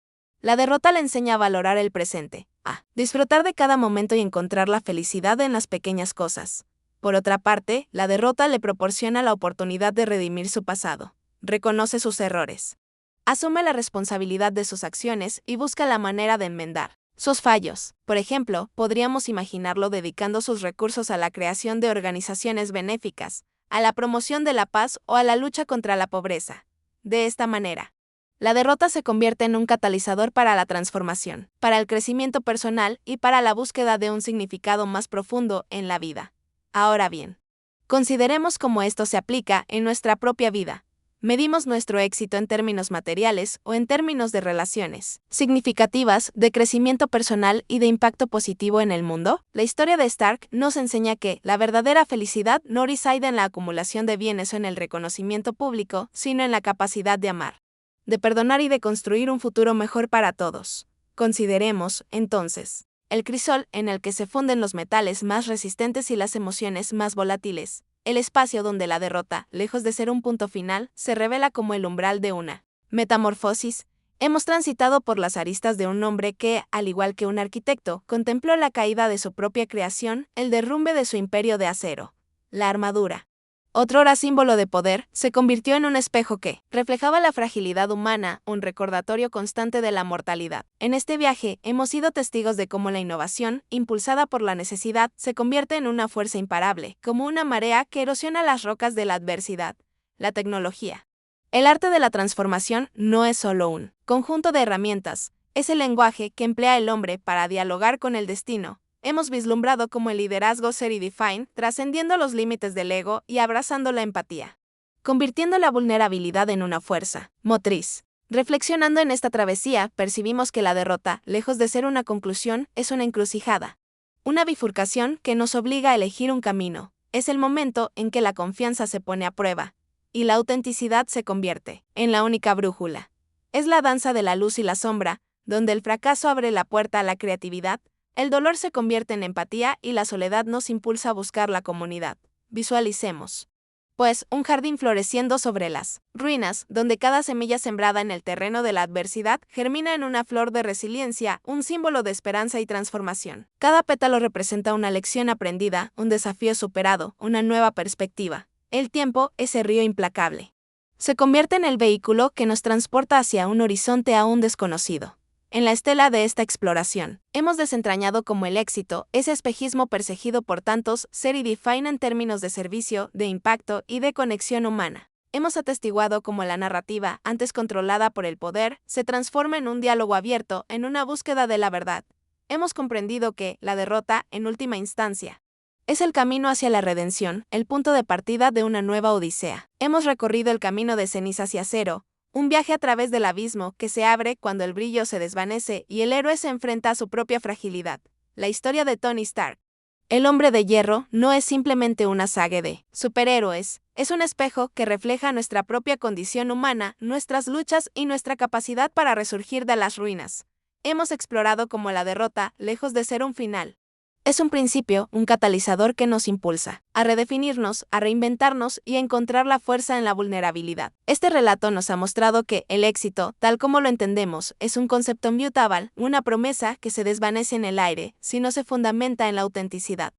la derrota le enseña a valorar el presente, a disfrutar de cada momento y encontrar la felicidad en las pequeñas cosas. Por otra parte, la derrota le proporciona la oportunidad de redimir su pasado. Reconoce sus errores, asume la responsabilidad de sus acciones y busca la manera de enmendar sus fallos. Por ejemplo, podríamos imaginarlo dedicando sus recursos a la creación de organizaciones benéficas, a la promoción de la paz o a la lucha contra la pobreza. De esta manera, la derrota se convierte en un catalizador para la transformación, para el crecimiento personal y para la búsqueda de un significado más profundo en la vida. Ahora bien, consideremos cómo esto se aplica en nuestra propia vida. ¿Medimos nuestro éxito en términos materiales o en términos de relaciones significativas, de crecimiento personal y de impacto positivo en el mundo? La historia de Stark nos enseña que la verdadera felicidad no reside en la acumulación de bienes o en el reconocimiento público, sino en la capacidad de amar, de perdonar y de construir un futuro mejor para todos. Consideremos, entonces, el crisol en el que se funden los metales más resistentes y las emociones más volátiles. El espacio donde la derrota, lejos de ser un punto final, se revela como el umbral de una Metamorfosis. Hemos transitado por las aristas de un hombre que, al igual que un arquitecto, contempló la caída de su propia creación, el derrumbe de su imperio de acero. La armadura, otrora símbolo de poder, se convirtió en un espejo que reflejaba la fragilidad humana, un recordatorio constante de la mortalidad. En este viaje, hemos sido testigos de cómo la innovación, impulsada por la necesidad, se convierte en una fuerza imparable, como una marea que erosiona las rocas de la adversidad. La tecnología. El arte de la transformación no es solo un conjunto de herramientas, es el lenguaje que emplea el hombre para dialogar con el destino. Hemos vislumbrado cómo el liderazgo se redefine, trascendiendo los límites del ego y abrazando la empatía, convirtiendo la vulnerabilidad en una fuerza motriz. Reflexionando en esta travesía, percibimos que la derrota, lejos de ser una conclusión, es una encrucijada. Una bifurcación que nos obliga a elegir un camino. Es el momento en que la confianza se pone a prueba y la autenticidad se convierte en la única brújula. Es la danza de la luz y la sombra, donde el fracaso abre la puerta a la creatividad, el dolor se convierte en empatía y la soledad nos impulsa a buscar la comunidad. Visualicemos, pues, un jardín floreciendo sobre las ruinas, donde cada semilla sembrada en el terreno de la adversidad germina en una flor de resiliencia, un símbolo de esperanza y transformación. Cada pétalo representa una lección aprendida, un desafío superado, una nueva perspectiva. El tiempo, ese río implacable, se convierte en el vehículo que nos transporta hacia un horizonte aún desconocido. En la estela de esta exploración, hemos desentrañado cómo el éxito, ese espejismo perseguido por tantos, se redefine en términos de servicio, de impacto y de conexión humana. Hemos atestiguado cómo la narrativa, antes controlada por el poder, se transforma en un diálogo abierto, en una búsqueda de la verdad. Hemos comprendido que la derrota, en última instancia, es el camino hacia la redención, el punto de partida de una nueva odisea. Hemos recorrido el camino de ceniza hacia cero, un viaje a través del abismo que se abre cuando el brillo se desvanece y el héroe se enfrenta a su propia fragilidad. La historia de Tony Stark, el hombre de hierro, no es simplemente una saga de superhéroes, es un espejo que refleja nuestra propia condición humana, nuestras luchas y nuestra capacidad para resurgir de las ruinas. Hemos explorado cómo la derrota, lejos de ser un final, es un principio, un catalizador que nos impulsa a redefinirnos, a reinventarnos y a encontrar la fuerza en la vulnerabilidad. Este relato nos ha mostrado que el éxito, tal como lo entendemos, es un concepto mutable, una promesa que se desvanece en el aire si no se fundamenta en la autenticidad,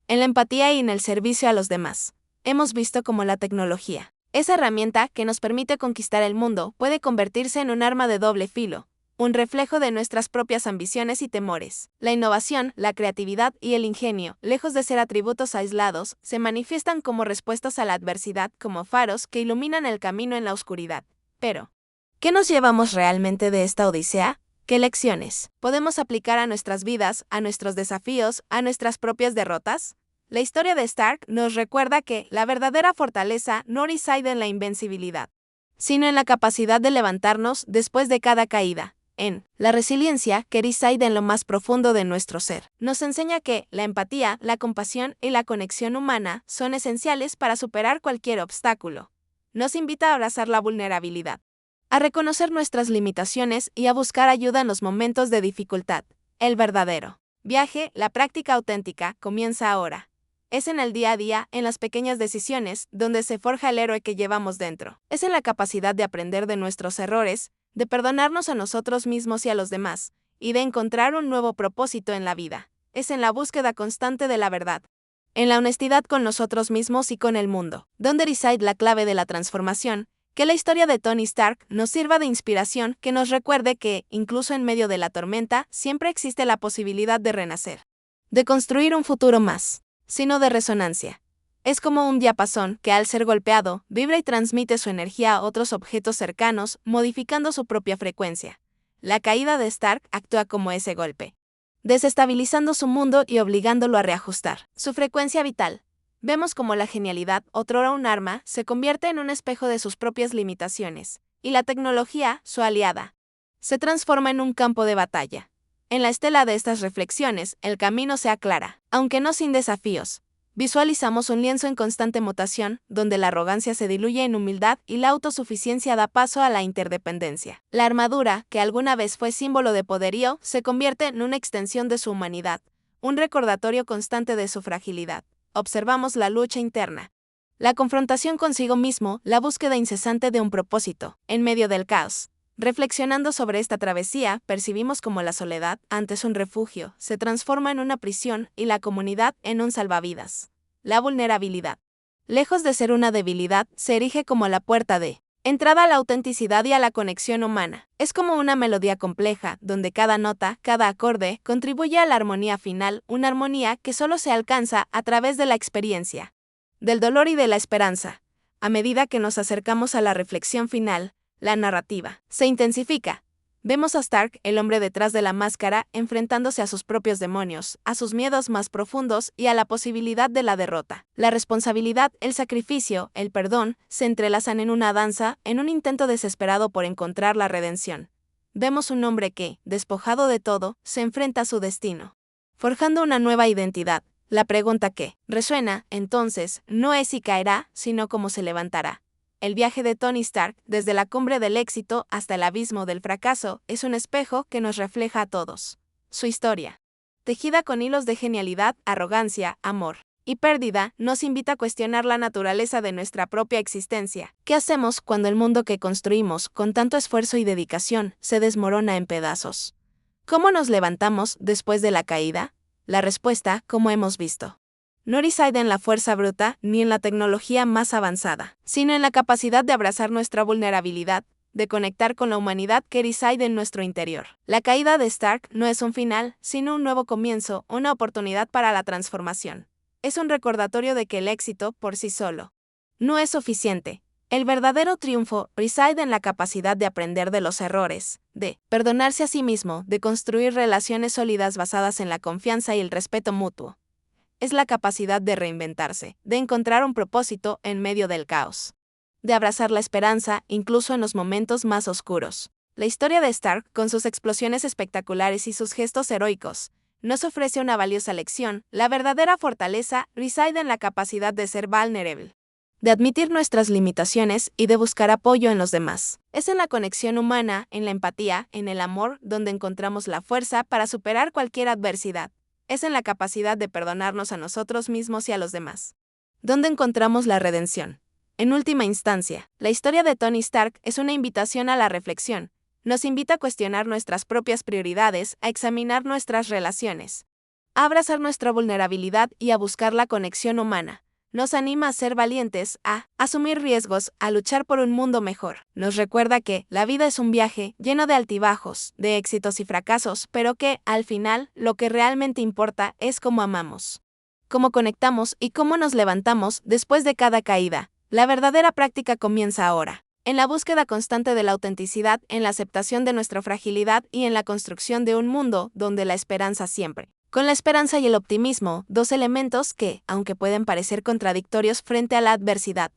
en la empatía y en el servicio a los demás. Hemos visto cómo la tecnología, esa herramienta que nos permite conquistar el mundo, puede convertirse en un arma de doble filo, un reflejo de nuestras propias ambiciones y temores. La innovación, la creatividad y el ingenio, lejos de ser atributos aislados, se manifiestan como respuestas a la adversidad, como faros que iluminan el camino en la oscuridad. Pero, ¿qué nos llevamos realmente de esta odisea? ¿Qué lecciones podemos aplicar a nuestras vidas, a nuestros desafíos, a nuestras propias derrotas? La historia de Stark nos recuerda que la verdadera fortaleza no reside en la invencibilidad, sino en la capacidad de levantarnos después de cada caída. En la resiliencia que reside en lo más profundo de nuestro ser. Nos enseña que la empatía, la compasión y la conexión humana son esenciales para superar cualquier obstáculo. Nos invita a abrazar la vulnerabilidad, a reconocer nuestras limitaciones y a buscar ayuda en los momentos de dificultad. El verdadero viaje, la práctica auténtica, comienza ahora. Es en el día a día, en las pequeñas decisiones, donde se forja el héroe que llevamos dentro. Es en la capacidad de aprender de nuestros errores, de perdonarnos a nosotros mismos y a los demás, y de encontrar un nuevo propósito en la vida. Es en la búsqueda constante de la verdad, en la honestidad con nosotros mismos y con el mundo, donde reside la clave de la transformación. Que la historia de Tony Stark nos sirva de inspiración, que nos recuerde que, incluso en medio de la tormenta, siempre existe la posibilidad de renacer, de construir un futuro más, sino de resonancia. Es como un diapasón que, al ser golpeado, vibra y transmite su energía a otros objetos cercanos, modificando su propia frecuencia. La caída de Stark actúa como ese golpe, desestabilizando su mundo y obligándolo a reajustar su frecuencia vital. Vemos cómo la genialidad, otrora un arma, se convierte en un espejo de sus propias limitaciones, y la tecnología, su aliada, se transforma en un campo de batalla. En la estela de estas reflexiones, el camino se aclara, aunque no sin desafíos. Visualizamos un lienzo en constante mutación, donde la arrogancia se diluye en humildad y la autosuficiencia da paso a la interdependencia. La armadura, que alguna vez fue símbolo de poderío, se convierte en una extensión de su humanidad, un recordatorio constante de su fragilidad. Observamos la lucha interna, La confrontación consigo mismo, la búsqueda incesante de un propósito, en medio del caos. Reflexionando sobre esta travesía, percibimos cómo la soledad, antes un refugio, se transforma en una prisión y la comunidad en un salvavidas. La vulnerabilidad, lejos de ser una debilidad, se erige como la puerta de entrada a la autenticidad y a la conexión humana. Es como una melodía compleja, donde cada nota, cada acorde, contribuye a la armonía final, una armonía que solo se alcanza a través de la experiencia del dolor y de la esperanza. A medida que nos acercamos a la reflexión final, la narrativa se intensifica. Vemos a Stark, el hombre detrás de la máscara, enfrentándose a sus propios demonios, a sus miedos más profundos y a la posibilidad de la derrota. La responsabilidad, el sacrificio, el perdón, se entrelazan en una danza, en un intento desesperado por encontrar la redención. Vemos un hombre que, despojado de todo, se enfrenta a su destino, forjando una nueva identidad. La pregunta que resuena, entonces, no es si caerá, sino cómo se levantará. El viaje de Tony Stark, desde la cumbre del éxito hasta el abismo del fracaso, es un espejo que nos refleja a todos. Su historia, tejida con hilos de genialidad, arrogancia, amor y pérdida, nos invita a cuestionar la naturaleza de nuestra propia existencia. ¿Qué hacemos cuando el mundo que construimos con tanto esfuerzo y dedicación se desmorona en pedazos? ¿Cómo nos levantamos después de la caída? La respuesta, como hemos visto, no reside en la fuerza bruta ni en la tecnología más avanzada, sino en la capacidad de abrazar nuestra vulnerabilidad, de conectar con la humanidad que reside en nuestro interior. La caída de Stark no es un final, sino un nuevo comienzo, una oportunidad para la transformación. Es un recordatorio de que el éxito, por sí solo, no es suficiente. El verdadero triunfo reside en la capacidad de aprender de los errores, de perdonarse a sí mismo, de construir relaciones sólidas basadas en la confianza y el respeto mutuo. Es la capacidad de reinventarse, de encontrar un propósito en medio del caos, de abrazar la esperanza incluso en los momentos más oscuros. La historia de Stark, con sus explosiones espectaculares y sus gestos heroicos, nos ofrece una valiosa lección. La verdadera fortaleza reside en la capacidad de ser vulnerable, de admitir nuestras limitaciones y de buscar apoyo en los demás. Es en la conexión humana, en la empatía, en el amor, donde encontramos la fuerza para superar cualquier adversidad. Es en la capacidad de perdonarnos a nosotros mismos y a los demás, donde encontramos la redención. En última instancia, la historia de Tony Stark es una invitación a la reflexión. Nos invita a cuestionar nuestras propias prioridades, a examinar nuestras relaciones, a abrazar nuestra vulnerabilidad y a buscar la conexión humana. Nos anima a ser valientes, a asumir riesgos, a luchar por un mundo mejor. Nos recuerda que la vida es un viaje lleno de altibajos, de éxitos y fracasos, pero que, al final, lo que realmente importa es cómo amamos, cómo conectamos y cómo nos levantamos después de cada caída. La verdadera práctica comienza ahora, en la búsqueda constante de la autenticidad, en la aceptación de nuestra fragilidad y en la construcción de un mundo donde la esperanza siempre. Con la esperanza y el optimismo, dos elementos que, aunque pueden parecer contradictorios frente a la adversidad,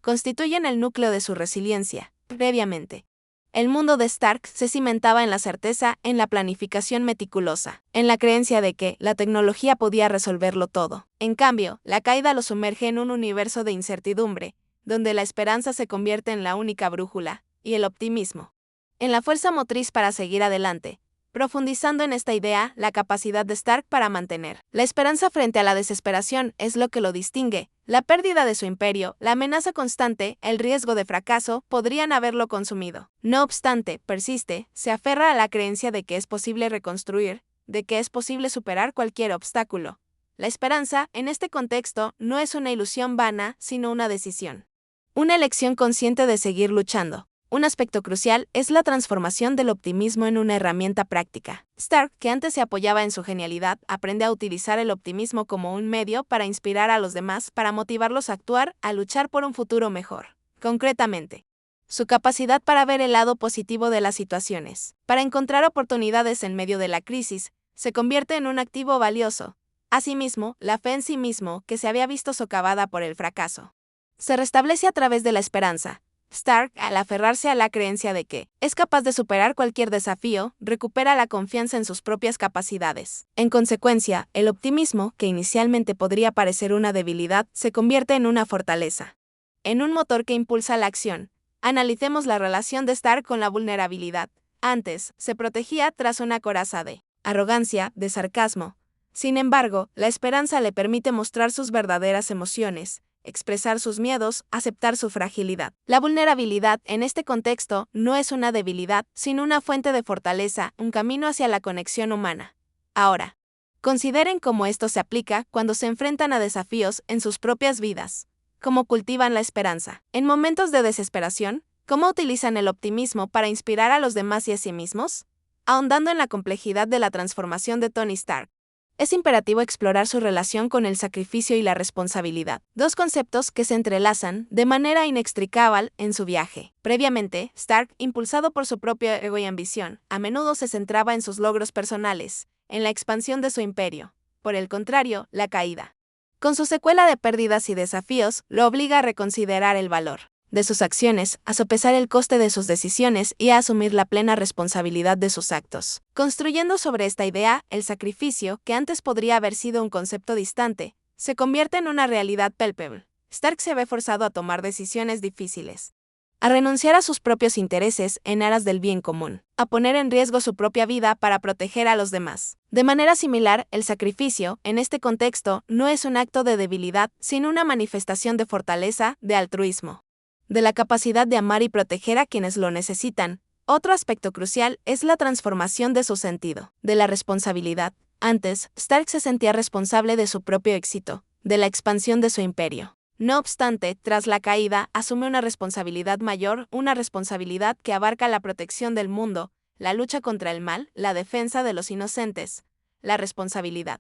constituyen el núcleo de su resiliencia. Previamente, el mundo de Stark se cimentaba en la certeza, en la planificación meticulosa, en la creencia de que la tecnología podía resolverlo todo. En cambio, la caída lo sumerge en un universo de incertidumbre, donde la esperanza se convierte en la única brújula, y el optimismo en la fuerza motriz para seguir adelante. Profundizando en esta idea, la capacidad de Stark para mantener la esperanza frente a la desesperación es lo que lo distingue. La pérdida de su imperio, la amenaza constante, el riesgo de fracaso podrían haberlo consumido. No obstante, persiste, se aferra a la creencia de que es posible reconstruir, de que es posible superar cualquier obstáculo. La esperanza, en este contexto, no es una ilusión vana, sino una decisión. Una elección consciente de seguir luchando. Un aspecto crucial es la transformación del optimismo en una herramienta práctica. Stark, que antes se apoyaba en su genialidad, aprende a utilizar el optimismo como un medio para inspirar a los demás, para motivarlos a actuar, a luchar por un futuro mejor. Concretamente, su capacidad para ver el lado positivo de las situaciones, para encontrar oportunidades en medio de la crisis, se convierte en un activo valioso. Asimismo, la fe en sí mismo, que se había visto socavada por el fracaso, se restablece a través de la esperanza. Stark, al aferrarse a la creencia de que es capaz de superar cualquier desafío, recupera la confianza en sus propias capacidades. En consecuencia, el optimismo, que inicialmente podría parecer una debilidad, se convierte en una fortaleza, en un motor que impulsa la acción. Analicemos la relación de Stark con la vulnerabilidad. Antes, se protegía tras una coraza de arrogancia, de sarcasmo. Sin embargo, la esperanza le permite mostrar sus verdaderas emociones. expresar sus miedos, aceptar su fragilidad. La vulnerabilidad, en este contexto, no es una debilidad, sino una fuente de fortaleza, un camino hacia la conexión humana. Ahora, consideren cómo esto se aplica cuando se enfrentan a desafíos en sus propias vidas. Cómo cultivan la esperanza. En momentos de desesperación, ¿cómo utilizan el optimismo para inspirar a los demás y a sí mismos? Ahondando en la complejidad de la transformación de Tony Stark, es imperativo explorar su relación con el sacrificio y la responsabilidad, dos conceptos que se entrelazan de manera inextricable en su viaje. Previamente, Stark, impulsado por su propio ego y ambición, a menudo se centraba en sus logros personales, en la expansión de su imperio. Por el contrario, la caída, con su secuela de pérdidas y desafíos, lo obliga a reconsiderar el valor de sus acciones, a sopesar el coste de sus decisiones y a asumir la plena responsabilidad de sus actos. Construyendo sobre esta idea, el sacrificio, que antes podría haber sido un concepto distante, se convierte en una realidad palpable. Stark se ve forzado a tomar decisiones difíciles, a renunciar a sus propios intereses en aras del bien común, a poner en riesgo su propia vida para proteger a los demás. De manera similar, el sacrificio, en este contexto, no es un acto de debilidad, sino una manifestación de fortaleza, de altruismo, de la capacidad de amar y proteger a quienes lo necesitan. Otro aspecto crucial es la transformación de su sentido, de la responsabilidad. Antes, Stark se sentía responsable de su propio éxito, de la expansión de su imperio. No obstante, tras la caída, asume una responsabilidad mayor, una responsabilidad que abarca la protección del mundo, la lucha contra el mal, la defensa de los inocentes. La responsabilidad,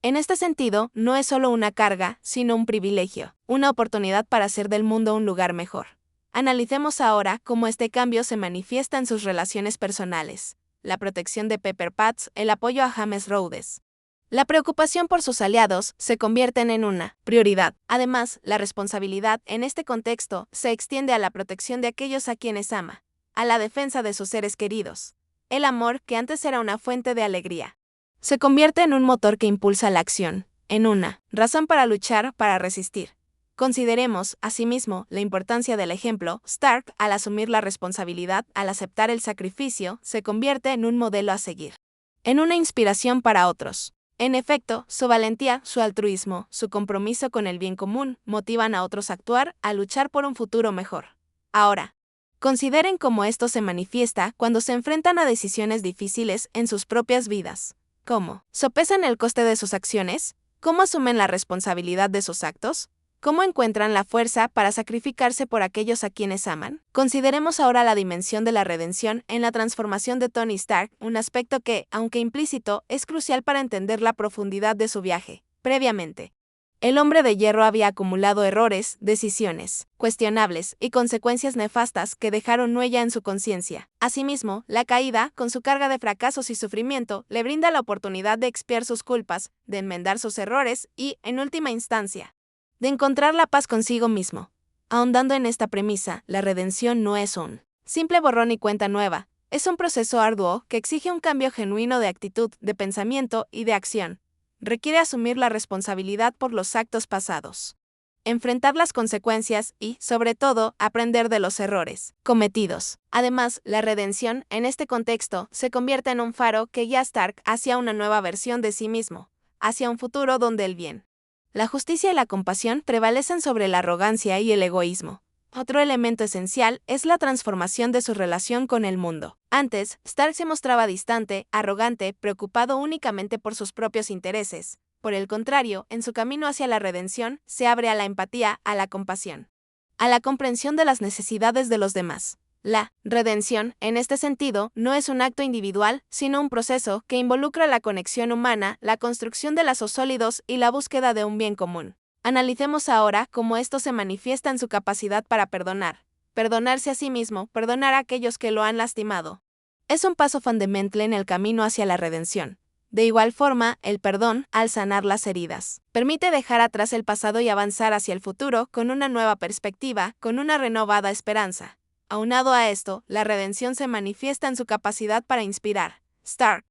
en este sentido, no es solo una carga, sino un privilegio, una oportunidad para hacer del mundo un lugar mejor. Analicemos ahora cómo este cambio se manifiesta en sus relaciones personales. La protección de Pepper Potts, el apoyo a James Rhodes. La preocupación por sus aliados se convierten en una prioridad. Además, la responsabilidad en este contexto se extiende a la protección de aquellos a quienes ama, a la defensa de sus seres queridos. El amor, que antes era una fuente de alegría, se convierte en un motor que impulsa la acción, en una razón para luchar, para resistir. Consideremos, asimismo, la importancia del ejemplo. Stark, al asumir la responsabilidad, al aceptar el sacrificio, se convierte en un modelo a seguir, en una inspiración para otros. En efecto, su valentía, su altruismo, su compromiso con el bien común, motivan a otros a actuar, a luchar por un futuro mejor. Ahora, consideren cómo esto se manifiesta cuando se enfrentan a decisiones difíciles en sus propias vidas. ¿Cómo sopesan el coste de sus acciones? ¿Cómo asumen la responsabilidad de sus actos? ¿Cómo encuentran la fuerza para sacrificarse por aquellos a quienes aman? Consideremos ahora la dimensión de la redención en la transformación de Tony Stark, un aspecto que, aunque implícito, es crucial para entender la profundidad de su viaje. Previamente, el hombre de hierro había acumulado errores, decisiones cuestionables y consecuencias nefastas que dejaron huella en su conciencia. Asimismo, la caída, con su carga de fracasos y sufrimiento, le brinda la oportunidad de expiar sus culpas, de enmendar sus errores y, en última instancia, de encontrar la paz consigo mismo. Ahondando en esta premisa, la redención no es un simple borrón y cuenta nueva, es un proceso arduo que exige un cambio genuino de actitud, de pensamiento y de acción. Requiere asumir la responsabilidad por los actos pasados, enfrentar las consecuencias y, sobre todo, aprender de los errores cometidos. Además, la redención, en este contexto, se convierte en un faro que guía a Stark hacia una nueva versión de sí mismo, hacia un futuro donde el bien, la justicia y la compasión prevalecen sobre la arrogancia y el egoísmo. Otro elemento esencial es la transformación de su relación con el mundo. Antes, Stark se mostraba distante, arrogante, preocupado únicamente por sus propios intereses. Por el contrario, en su camino hacia la redención, se abre a la empatía, a la compasión, a la comprensión de las necesidades de los demás. La redención, en este sentido, no es un acto individual, sino un proceso que involucra la conexión humana, la construcción de lazos sólidos y la búsqueda de un bien común. Analicemos ahora cómo esto se manifiesta en su capacidad para perdonar. Perdonarse a sí mismo, perdonar a aquellos que lo han lastimado, es un paso fundamental en el camino hacia la redención. De igual forma, el perdón, al sanar las heridas, permite dejar atrás el pasado y avanzar hacia el futuro con una nueva perspectiva, con una renovada esperanza. Aunado a esto, la redención se manifiesta en su capacidad para inspirar. Stark,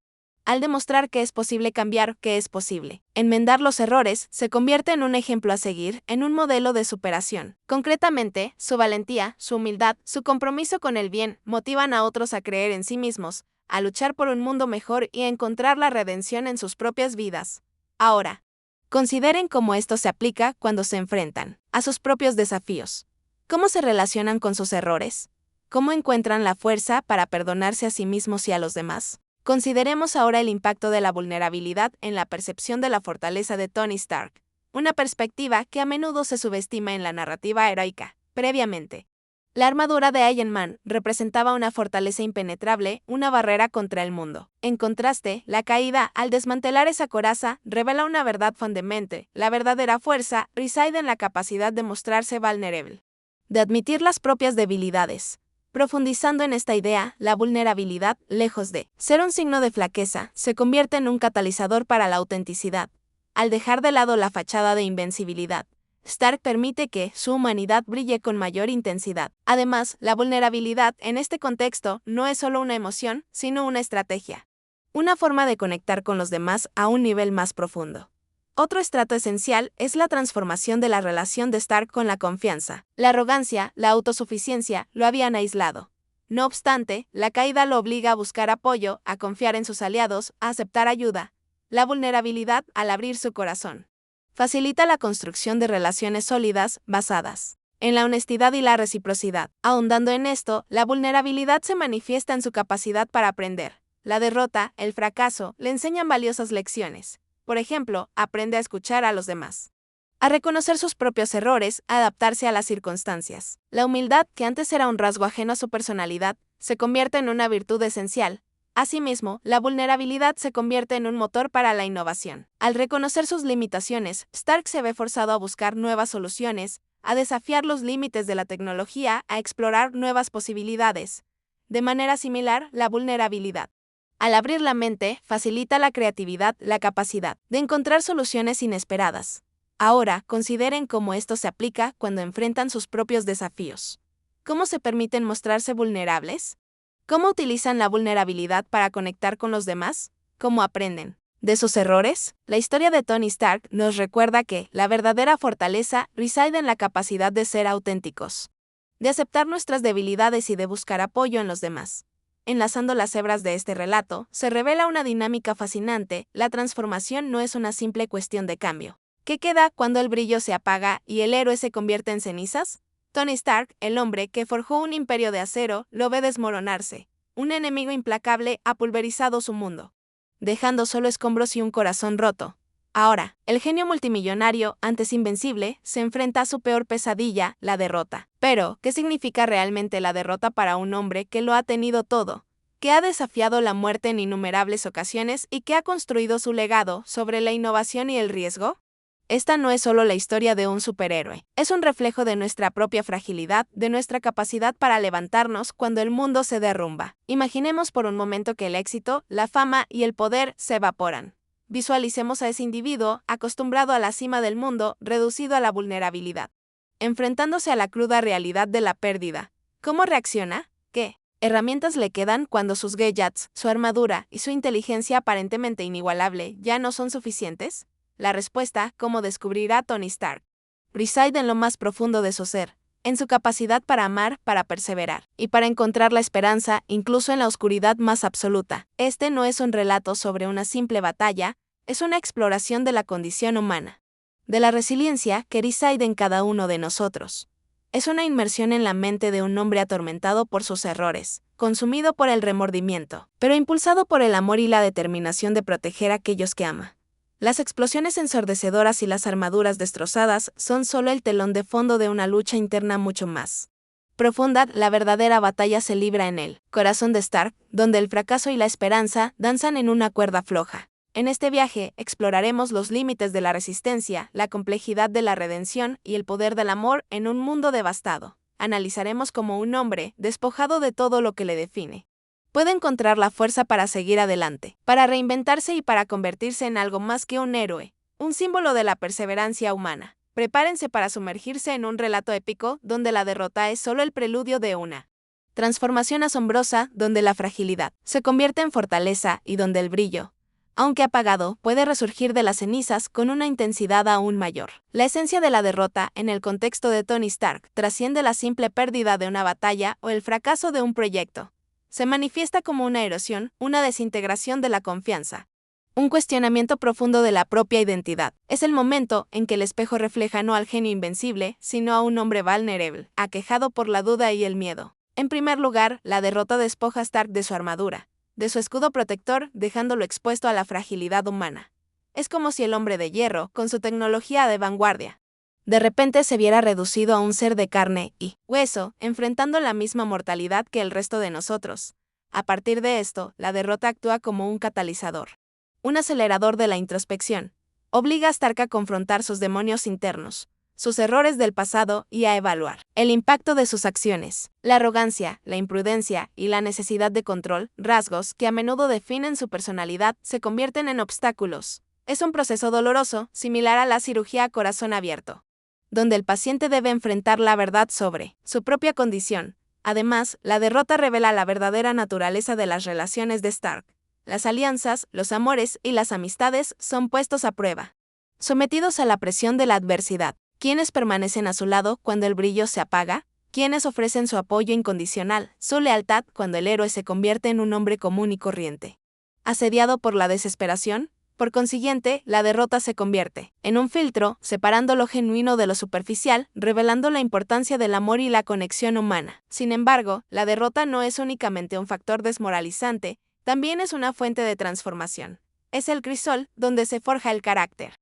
al demostrar que es posible cambiar, que es posible enmendar los errores, se convierte en un ejemplo a seguir, en un modelo de superación. Concretamente, su valentía, su humildad, su compromiso con el bien, motivan a otros a creer en sí mismos, a luchar por un mundo mejor y a encontrar la redención en sus propias vidas. Ahora, Consideren cómo esto se aplica cuando se enfrentan a sus propios desafíos. ¿Cómo se relacionan con sus errores? ¿Cómo encuentran la fuerza para perdonarse a sí mismos y a los demás? Consideremos ahora el impacto de la vulnerabilidad en la percepción de la fortaleza de Tony Stark, una perspectiva que a menudo se subestima en la narrativa heroica. Previamente, la armadura de Iron Man representaba una fortaleza impenetrable, una barrera contra el mundo. En contraste, la caída, al desmantelar esa coraza, revela una verdad fundamental. La verdadera fuerza reside en la capacidad de mostrarse vulnerable, de admitir las propias debilidades. Profundizando en esta idea, la vulnerabilidad, lejos de ser un signo de flaqueza, se convierte en un catalizador para la autenticidad. Al dejar de lado la fachada de invencibilidad, Stark permite que su humanidad brille con mayor intensidad. Además, la vulnerabilidad en este contexto no es solo una emoción, sino una estrategia. Una forma de conectar con los demás a un nivel más profundo. Otro estrato esencial es la transformación de la relación de Stark con la confianza. La arrogancia, la autosuficiencia, lo habían aislado. No obstante, la caída lo obliga a buscar apoyo, a confiar en sus aliados, a aceptar ayuda. La vulnerabilidad, al abrir su corazón, facilita la construcción de relaciones sólidas, basadas en la honestidad y la reciprocidad. Ahondando en esto, la vulnerabilidad se manifiesta en su capacidad para aprender. La derrota, el fracaso, le enseñan valiosas lecciones. Por ejemplo, aprende a escuchar a los demás, a reconocer sus propios errores, a adaptarse a las circunstancias. La humildad, que antes era un rasgo ajeno a su personalidad, se convierte en una virtud esencial. Asimismo, la vulnerabilidad se convierte en un motor para la innovación. Al reconocer sus limitaciones, Stark se ve forzado a buscar nuevas soluciones, a desafiar los límites de la tecnología, a explorar nuevas posibilidades. De manera similar, la vulnerabilidad, al abrir la mente, facilita la creatividad, la capacidad de encontrar soluciones inesperadas. Ahora, consideren cómo esto se aplica cuando enfrentan sus propios desafíos. ¿Cómo se permiten mostrarse vulnerables? ¿Cómo utilizan la vulnerabilidad para conectar con los demás? ¿Cómo aprenden de sus errores? La historia de Tony Stark nos recuerda que la verdadera fortaleza reside en la capacidad de ser auténticos, de aceptar nuestras debilidades y de buscar apoyo en los demás. Enlazando las hebras de este relato, se revela una dinámica fascinante. La transformación no es una simple cuestión de cambio. ¿Qué queda cuando el brillo se apaga y el héroe se convierte en cenizas? Tony Stark, el hombre que forjó un imperio de acero, lo ve desmoronarse. Un enemigo implacable ha pulverizado su mundo, dejando solo escombros y un corazón roto. Ahora, el genio multimillonario, antes invencible, se enfrenta a su peor pesadilla, la derrota. Pero, ¿qué significa realmente la derrota para un hombre que lo ha tenido todo, que ha desafiado la muerte en innumerables ocasiones y que ha construido su legado sobre la innovación y el riesgo? Esta no es solo la historia de un superhéroe, es un reflejo de nuestra propia fragilidad, de nuestra capacidad para levantarnos cuando el mundo se derrumba. Imaginemos por un momento que el éxito, la fama y el poder se evaporan. Visualicemos a ese individuo, acostumbrado a la cima del mundo, reducido a la vulnerabilidad, enfrentándose a la cruda realidad de la pérdida. ¿Cómo reacciona? ¿Qué herramientas le quedan cuando sus gadgets, su armadura y su inteligencia aparentemente inigualable ya no son suficientes? La respuesta, como descubrirá Tony Stark, reside en lo más profundo de su ser, en su capacidad para amar, para perseverar, y para encontrar la esperanza incluso en la oscuridad más absoluta. Este no es un relato sobre una simple batalla, es una exploración de la condición humana, de la resiliencia que reside en cada uno de nosotros. Es una inmersión en la mente de un hombre atormentado por sus errores, consumido por el remordimiento, pero impulsado por el amor y la determinación de proteger a aquellos que ama. Las explosiones ensordecedoras y las armaduras destrozadas son solo el telón de fondo de una lucha interna mucho más profunda. La verdadera batalla se libra en el corazón de Stark, donde el fracaso y la esperanza danzan en una cuerda floja. En este viaje exploraremos los límites de la resistencia, la complejidad de la redención y el poder del amor en un mundo devastado. Analizaremos cómo un hombre, despojado de todo lo que le define, puede encontrar la fuerza para seguir adelante, para reinventarse y para convertirse en algo más que un héroe, un símbolo de la perseverancia humana. Prepárense para sumergirse en un relato épico donde la derrota es solo el preludio de una transformación asombrosa, donde la fragilidad se convierte en fortaleza y donde el brillo, aunque apagado, puede resurgir de las cenizas con una intensidad aún mayor. La esencia de la derrota, en el contexto de Tony Stark, trasciende la simple pérdida de una batalla o el fracaso de un proyecto. Se manifiesta como una erosión, una desintegración de la confianza, Un cuestionamiento profundo de la propia identidad. Es el momento en que el espejo refleja no al genio invencible, sino a un hombre vulnerable, aquejado por la duda y el miedo. En primer lugar, la derrota despoja a Stark de su armadura, de su escudo protector, dejándolo expuesto a la fragilidad humana. Es como si el hombre de hierro, con su tecnología de vanguardia, de repente se viera reducido a un ser de carne y hueso, enfrentando la misma mortalidad que el resto de nosotros. A partir de esto, la derrota actúa como un catalizador, un acelerador de la introspección. Obliga a Stark a confrontar sus demonios internos, sus errores del pasado y a evaluar el impacto de sus acciones. La arrogancia, la imprudencia y la necesidad de control, rasgos que a menudo definen su personalidad, se convierten en obstáculos. Es un proceso doloroso, similar a la cirugía a corazón abierto, donde el paciente debe enfrentar la verdad sobre su propia condición. Además, la derrota revela la verdadera naturaleza de las relaciones de Stark. Las alianzas, los amores y las amistades son puestos a prueba, sometidos a la presión de la adversidad. ¿Quiénes permanecen a su lado cuando el brillo se apaga? ¿Quiénes ofrecen su apoyo incondicional, su lealtad cuando el héroe se convierte en un hombre común y corriente? Asediado por la desesperación, por consiguiente, la derrota se convierte en un filtro, separando lo genuino de lo superficial, revelando la importancia del amor y la conexión humana. Sin embargo, la derrota no es únicamente un factor desmoralizante, también es una fuente de transformación. Es el crisol donde se forja el carácter,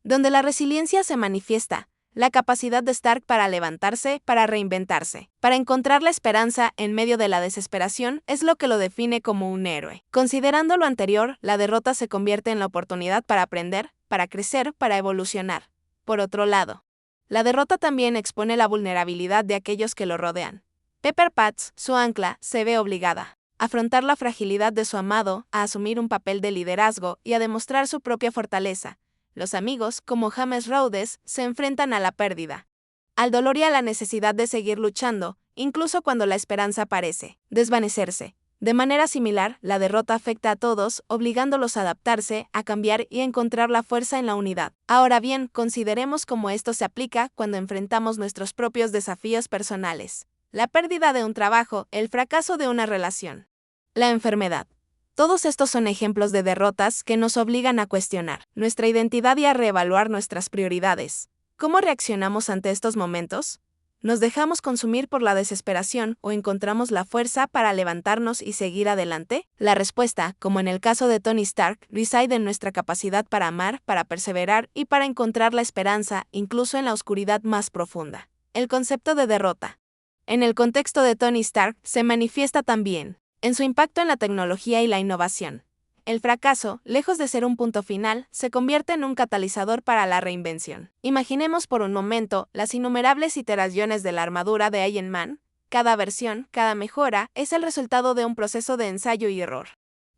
donde la resiliencia se manifiesta, la capacidad de Stark para levantarse, para reinventarse, para encontrar la esperanza en medio de la desesperación es lo que lo define como un héroe. Considerando lo anterior, la derrota se convierte en la oportunidad para aprender, para crecer, para evolucionar. Por otro lado, la derrota también expone la vulnerabilidad de aquellos que lo rodean. Pepper Potts, su ancla, se ve obligada a afrontar la fragilidad de su amado, a asumir un papel de liderazgo y a demostrar su propia fortaleza. Los amigos, como James Rhodes, se enfrentan a la pérdida, al dolor y a la necesidad de seguir luchando, incluso cuando la esperanza parece desvanecerse. De manera similar, la derrota afecta a todos, obligándolos a adaptarse, a cambiar y a encontrar la fuerza en la unidad. Ahora bien, consideremos cómo esto se aplica cuando enfrentamos nuestros propios desafíos personales. La pérdida de un trabajo, el fracaso de una relación, la enfermedad. Todos estos son ejemplos de derrotas que nos obligan a cuestionar nuestra identidad y a reevaluar nuestras prioridades. ¿Cómo reaccionamos ante estos momentos? ¿Nos dejamos consumir por la desesperación o encontramos la fuerza para levantarnos y seguir adelante? La respuesta, como en el caso de Tony Stark, reside en nuestra capacidad para amar, para perseverar y para encontrar la esperanza, incluso en la oscuridad más profunda. El concepto de derrota, en el contexto de Tony Stark, se manifiesta también en su impacto en la tecnología y la innovación. El fracaso, lejos de ser un punto final, se convierte en un catalizador para la reinvención. Imaginemos por un momento las innumerables iteraciones de la armadura de Iron Man. Cada versión, cada mejora, es el resultado de un proceso de ensayo y error,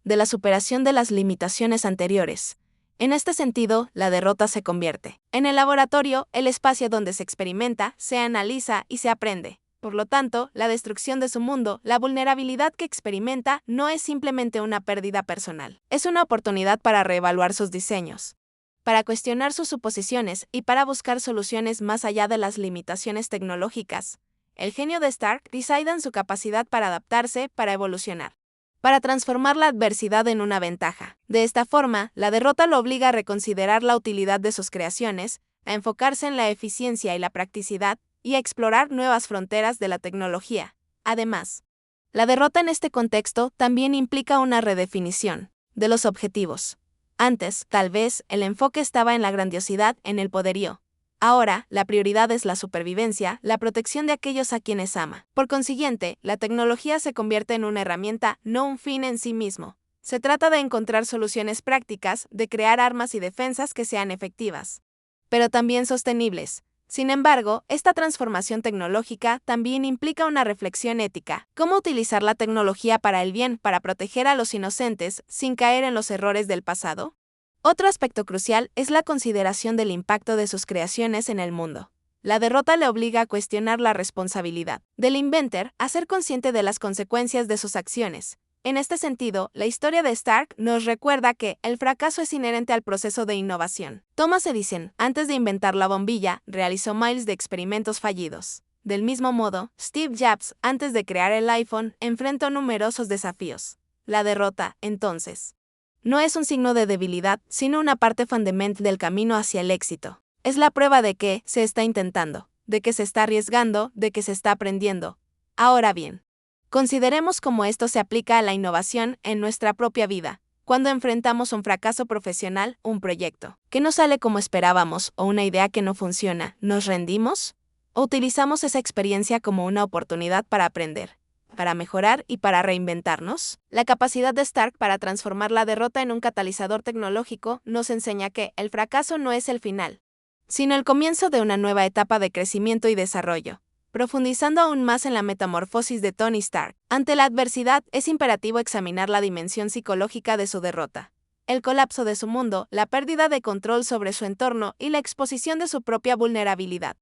de la superación de las limitaciones anteriores. En este sentido, la derrota se convierte en el laboratorio, el espacio donde se experimenta, se analiza y se aprende. Por lo tanto, la destrucción de su mundo, la vulnerabilidad que experimenta, no es simplemente una pérdida personal. Es una oportunidad para reevaluar sus diseños, para cuestionar sus suposiciones y para buscar soluciones más allá de las limitaciones tecnológicas. El genio de Stark reside en su capacidad para adaptarse, para evolucionar, para transformar la adversidad en una ventaja. De esta forma, la derrota lo obliga a reconsiderar la utilidad de sus creaciones, a enfocarse en la eficiencia y la practicidad, y a explorar nuevas fronteras de la tecnología. Además, la derrota en este contexto también implica una redefinición de los objetivos. Antes, tal vez, el enfoque estaba en la grandiosidad, en el poderío. Ahora, la prioridad es la supervivencia, la protección de aquellos a quienes ama. Por consiguiente, la tecnología se convierte en una herramienta, no un fin en sí mismo. Se trata de encontrar soluciones prácticas, de crear armas y defensas que sean efectivas, pero también sostenibles. Sin embargo, esta transformación tecnológica también implica una reflexión ética. ¿Cómo utilizar la tecnología para el bien, para proteger a los inocentes, sin caer en los errores del pasado? Otro aspecto crucial es la consideración del impacto de sus creaciones en el mundo. La derrota le obliga a cuestionar la responsabilidad del inventor, a ser consciente de las consecuencias de sus acciones. En este sentido, la historia de Stark nos recuerda que el fracaso es inherente al proceso de innovación. Thomas Edison, antes de inventar la bombilla, realizó miles de experimentos fallidos. Del mismo modo, Steve Jobs, antes de crear el iPhone, enfrentó numerosos desafíos. La derrota, entonces, No es un signo de debilidad, sino una parte fundamental del camino hacia el éxito. Es la prueba de que se está intentando, de que se está arriesgando, de que se está aprendiendo. Ahora bien, consideremos cómo esto se aplica a la innovación en nuestra propia vida. Cuando enfrentamos un fracaso profesional, un proyecto que no sale como esperábamos o una idea que no funciona, ¿nos rendimos? ¿O utilizamos esa experiencia como una oportunidad para aprender, para mejorar y para reinventarnos? La capacidad de Stark para transformar la derrota en un catalizador tecnológico nos enseña que el fracaso no es el final, sino el comienzo de una nueva etapa de crecimiento y desarrollo. Profundizando aún más en la metamorfosis de Tony Stark, ante la adversidad es imperativo examinar la dimensión psicológica de su derrota. El colapso de su mundo, la pérdida de control sobre su entorno y la exposición de su propia vulnerabilidad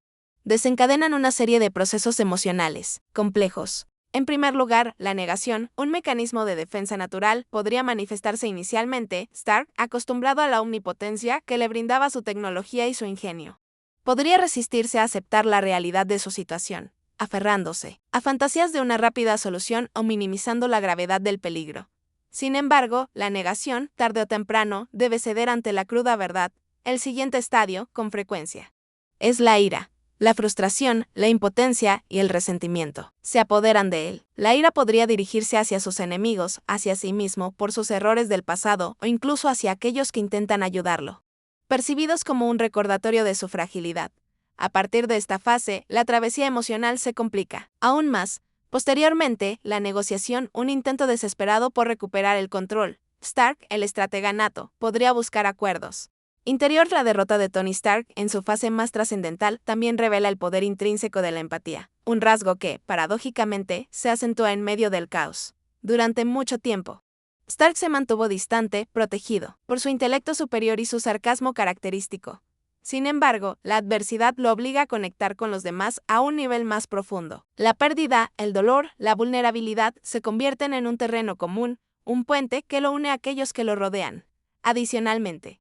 desencadenan una serie de procesos emocionales complejos. En primer lugar, la negación, un mecanismo de defensa natural, podría manifestarse inicialmente. Stark, acostumbrado a la omnipotencia que le brindaba su tecnología y su ingenio, podría resistirse a aceptar la realidad de su situación, aferrándose a fantasías de una rápida solución o minimizando la gravedad del peligro. Sin embargo, la negación, tarde o temprano, debe ceder ante la cruda verdad. El siguiente estadio, con frecuencia, es la ira. La frustración, la impotencia y el resentimiento se apoderan de él. La ira podría dirigirse hacia sus enemigos, hacia sí mismo, por sus errores del pasado o incluso hacia aquellos que intentan ayudarlo, percibidos como un recordatorio de su fragilidad. A partir de esta fase, la travesía emocional se complica aún más. Posteriormente, la negociación, un intento desesperado por recuperar el control. Stark, el estratega nato, podría buscar acuerdos. Interior. La derrota de Tony Stark, en su fase más trascendental, también revela el poder intrínseco de la empatía, un rasgo que, paradójicamente, se acentúa en medio del caos. Durante mucho tiempo, Stark se mantuvo distante, protegido por su intelecto superior y su sarcasmo característico. Sin embargo, la adversidad lo obliga a conectar con los demás a un nivel más profundo. La pérdida, el dolor, la vulnerabilidad se convierten en un terreno común, un puente que lo une a aquellos que lo rodean. Adicionalmente,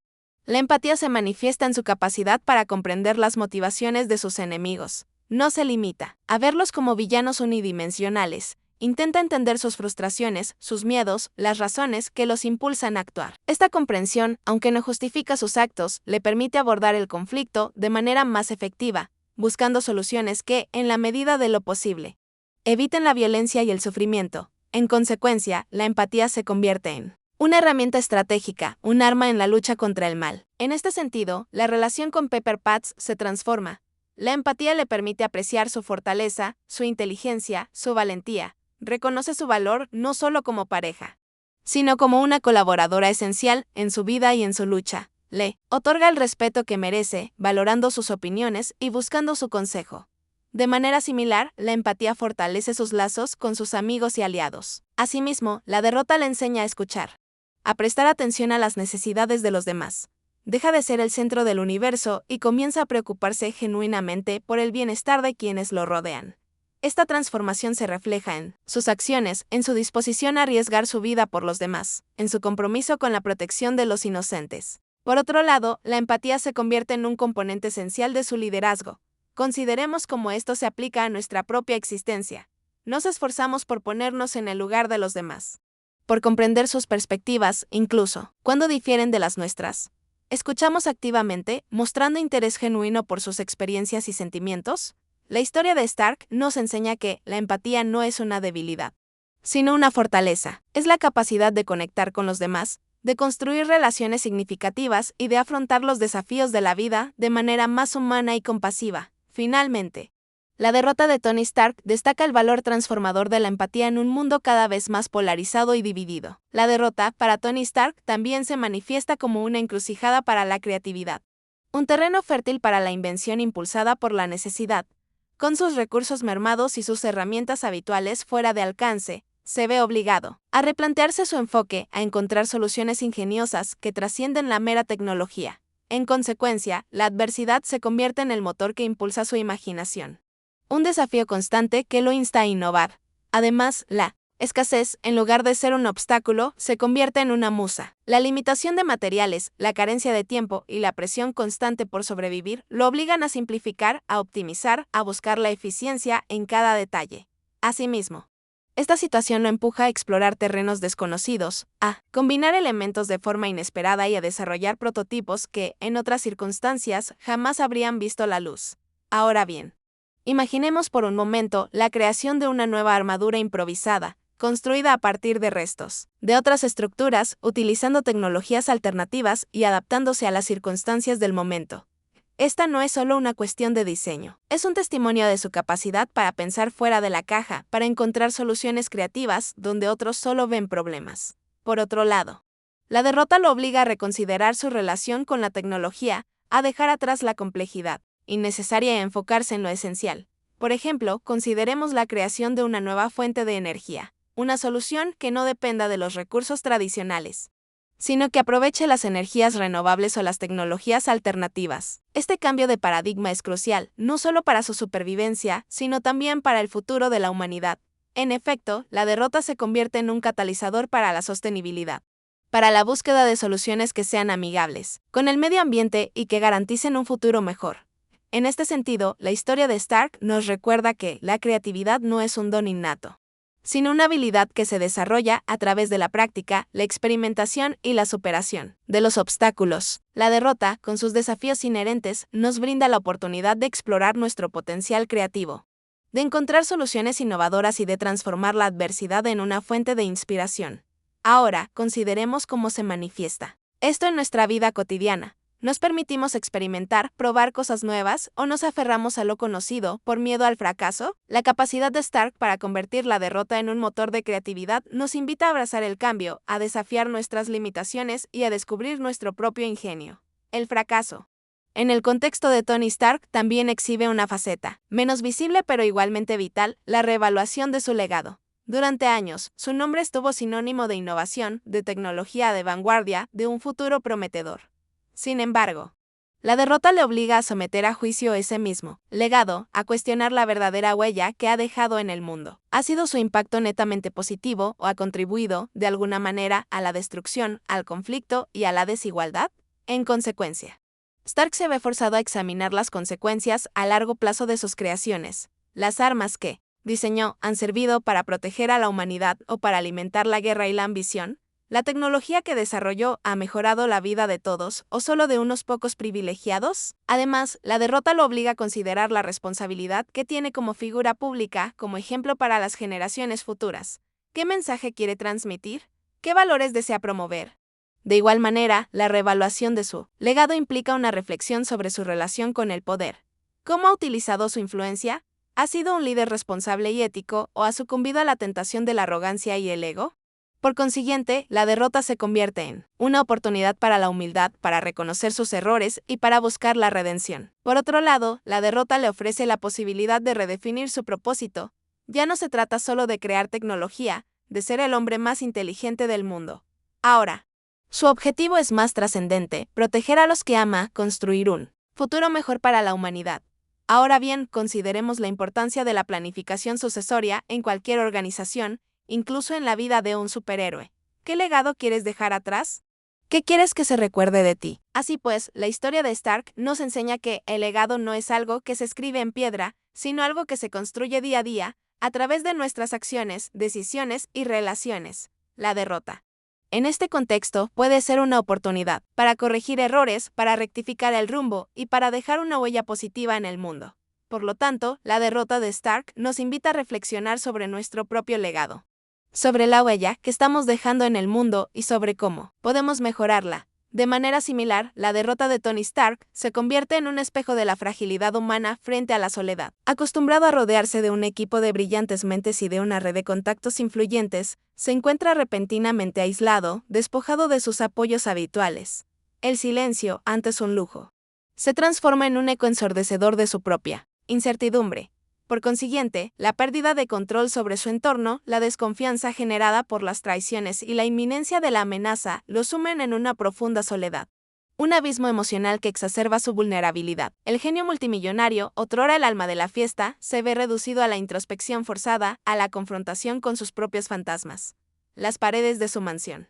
la empatía se manifiesta en su capacidad para comprender las motivaciones de sus enemigos. No se limita a verlos como villanos unidimensionales. Intenta entender sus frustraciones, sus miedos, las razones que los impulsan a actuar. Esta comprensión, aunque no justifica sus actos, le permite abordar el conflicto de manera más efectiva, buscando soluciones que, en la medida de lo posible, eviten la violencia y el sufrimiento. En consecuencia, la empatía se convierte en una herramienta estratégica, un arma en la lucha contra el mal. En este sentido, la relación con Pepper Potts se transforma. La empatía le permite apreciar su fortaleza, su inteligencia, su valentía. Reconoce su valor no solo como pareja, sino como una colaboradora esencial en su vida y en su lucha. Le otorga el respeto que merece, valorando sus opiniones y buscando su consejo. De manera similar, la empatía fortalece sus lazos con sus amigos y aliados. Asimismo, la derrota le enseña a escuchar, a prestar atención a las necesidades de los demás. Deja de ser el centro del universo y comienza a preocuparse genuinamente por el bienestar de quienes lo rodean. Esta transformación se refleja en sus acciones, en su disposición a arriesgar su vida por los demás, en su compromiso con la protección de los inocentes. Por otro lado, la empatía se convierte en un componente esencial de su liderazgo. Consideremos cómo esto se aplica a nuestra propia existencia. Nos esforzamos por ponernos en el lugar de los demás, por comprender sus perspectivas, incluso cuando difieren de las nuestras. ¿Escuchamos activamente, mostrando interés genuino por sus experiencias y sentimientos? La historia de Stark nos enseña que la empatía no es una debilidad, sino una fortaleza. Es la capacidad de conectar con los demás, de construir relaciones significativas y de afrontar los desafíos de la vida de manera más humana y compasiva. Finalmente, la derrota de Tony Stark destaca el valor transformador de la empatía en un mundo cada vez más polarizado y dividido. La derrota, para Tony Stark, también se manifiesta como una encrucijada para la creatividad, un terreno fértil para la invención impulsada por la necesidad. Con sus recursos mermados y sus herramientas habituales fuera de alcance, se ve obligado a replantearse su enfoque, a encontrar soluciones ingeniosas que trascienden la mera tecnología. En consecuencia, la adversidad se convierte en el motor que impulsa su imaginación, un desafío constante que lo insta a innovar. Además, la escasez, en lugar de ser un obstáculo, se convierte en una musa. La limitación de materiales, la carencia de tiempo y la presión constante por sobrevivir lo obligan a simplificar, a optimizar, a buscar la eficiencia en cada detalle. Asimismo, Esta situación lo empuja a explorar terrenos desconocidos, a combinar elementos de forma inesperada y a desarrollar prototipos que, en otras circunstancias, jamás habrían visto la luz. Ahora bien, imaginemos por un momento la creación de una nueva armadura improvisada, construida a partir de restos de otras estructuras, utilizando tecnologías alternativas y adaptándose a las circunstancias del momento. Esta no es solo una cuestión de diseño, es un testimonio de su capacidad para pensar fuera de la caja, para encontrar soluciones creativas donde otros solo ven problemas. Por otro lado, la derrota lo obliga a reconsiderar su relación con la tecnología, a dejar atrás la complejidad innecesaria y enfocarse en lo esencial. Por ejemplo, consideremos la creación de una nueva fuente de energía, una solución que no dependa de los recursos tradicionales, sino que aproveche las energías renovables o las tecnologías alternativas. Este cambio de paradigma es crucial, no solo para su supervivencia, sino también para el futuro de la humanidad. En efecto, la derrota se convierte en un catalizador para la sostenibilidad, para la búsqueda de soluciones que sean amigables con el medio ambiente y que garanticen un futuro mejor. En este sentido, la historia de Stark nos recuerda que la creatividad no es un don innato, sino una habilidad que se desarrolla a través de la práctica, la experimentación y la superación de los obstáculos. La derrota, con sus desafíos inherentes, nos brinda la oportunidad de explorar nuestro potencial creativo, de encontrar soluciones innovadoras y de transformar la adversidad en una fuente de inspiración. Ahora, consideremos cómo se manifiesta esto en nuestra vida cotidiana. ¿Nos permitimos experimentar, probar cosas nuevas, o nos aferramos a lo conocido por miedo al fracaso? La capacidad de Stark para convertir la derrota en un motor de creatividad nos invita a abrazar el cambio, a desafiar nuestras limitaciones y a descubrir nuestro propio ingenio. El fracaso, en el contexto de Tony Stark, también exhibe una faceta, menos visible pero igualmente vital, la reevaluación de su legado. Durante años, su nombre estuvo sinónimo de innovación, de tecnología de vanguardia, de un futuro prometedor. Sin embargo, la derrota le obliga a someter a juicio ese mismo legado, a cuestionar la verdadera huella que ha dejado en el mundo. ¿Ha sido su impacto netamente positivo o ha contribuido, de alguna manera, a la destrucción, al conflicto y a la desigualdad? En consecuencia, Stark se ve forzado a examinar las consecuencias a largo plazo de sus creaciones. Las armas que diseñó han servido para proteger a la humanidad o para alimentar la guerra y la ambición. ¿La tecnología que desarrolló ha mejorado la vida de todos o solo de unos pocos privilegiados? Además, la derrota lo obliga a considerar la responsabilidad que tiene como figura pública, como ejemplo para las generaciones futuras. ¿Qué mensaje quiere transmitir? ¿Qué valores desea promover? De igual manera, la reevaluación de su legado implica una reflexión sobre su relación con el poder. ¿Cómo ha utilizado su influencia? ¿Ha sido un líder responsable y ético o ha sucumbido a la tentación de la arrogancia y el ego? Por consiguiente, la derrota se convierte en una oportunidad para la humildad, para reconocer sus errores y para buscar la redención. Por otro lado, la derrota le ofrece la posibilidad de redefinir su propósito. Ya no se trata solo de crear tecnología, de ser el hombre más inteligente del mundo. Ahora, su objetivo es más trascendente, proteger a los que ama, construir un futuro mejor para la humanidad. Ahora bien, consideremos la importancia de la planificación sucesoria en cualquier organización, incluso en la vida de un superhéroe. ¿Qué legado quieres dejar atrás? ¿Qué quieres que se recuerde de ti? Así pues, la historia de Stark nos enseña que el legado no es algo que se escribe en piedra, sino algo que se construye día a día, a través de nuestras acciones, decisiones y relaciones. La derrota, en este contexto, puede ser una oportunidad para corregir errores, para rectificar el rumbo y para dejar una huella positiva en el mundo. Por lo tanto, la derrota de Stark nos invita a reflexionar sobre nuestro propio legado, sobre la huella que estamos dejando en el mundo y sobre cómo podemos mejorarla. De manera similar, la derrota de Tony Stark se convierte en un espejo de la fragilidad humana frente a la soledad. Acostumbrado a rodearse de un equipo de brillantes mentes y de una red de contactos influyentes, se encuentra repentinamente aislado, despojado de sus apoyos habituales. El silencio, antes un lujo, se transforma en un eco ensordecedor de su propia incertidumbre. Por consiguiente, la pérdida de control sobre su entorno, la desconfianza generada por las traiciones y la inminencia de la amenaza lo sumen en una profunda soledad. Un abismo emocional que exacerba su vulnerabilidad. El genio multimillonario, otrora el alma de la fiesta, se ve reducido a la introspección forzada, a la confrontación con sus propios fantasmas. Las paredes de su mansión,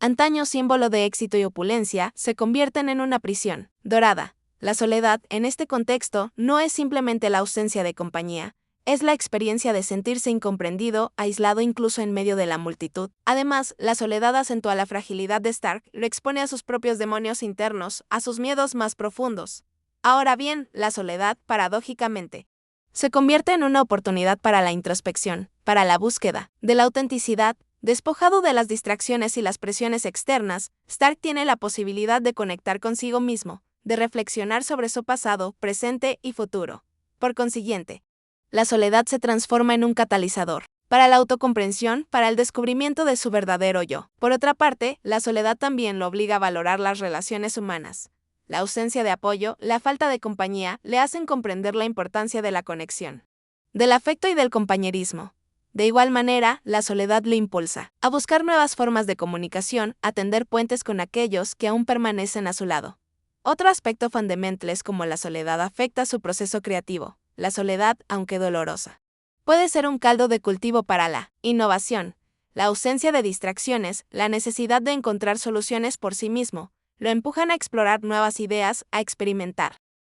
antaño símbolo de éxito y opulencia, se convierten en una prisión dorada. La soledad, en este contexto, no es simplemente la ausencia de compañía, Es la experiencia de sentirse incomprendido, aislado incluso en medio de la multitud. Además, la soledad acentúa la fragilidad de Stark, lo expone a sus propios demonios internos, a sus miedos más profundos. Ahora bien, la soledad, paradójicamente, se convierte en una oportunidad para la introspección, para la búsqueda de la autenticidad. Despojado de las distracciones y las presiones externas, Stark tiene la posibilidad de conectar consigo mismo, de reflexionar sobre su pasado, presente y futuro. Por consiguiente, la soledad se transforma en un catalizador para la autocomprensión, para el descubrimiento de su verdadero yo. Por otra parte, la soledad también lo obliga a valorar las relaciones humanas. La ausencia de apoyo, la falta de compañía, le hacen comprender la importancia de la conexión, del afecto y del compañerismo. De igual manera, la soledad lo impulsa a buscar nuevas formas de comunicación, a tender puentes con aquellos que aún permanecen a su lado. Otro aspecto fundamental es cómo la soledad afecta su proceso creativo. La soledad, aunque dolorosa, puede ser un caldo de cultivo para la innovación. La ausencia de distracciones, la necesidad de encontrar soluciones por sí mismo, lo empujan a explorar nuevas ideas, a experimentar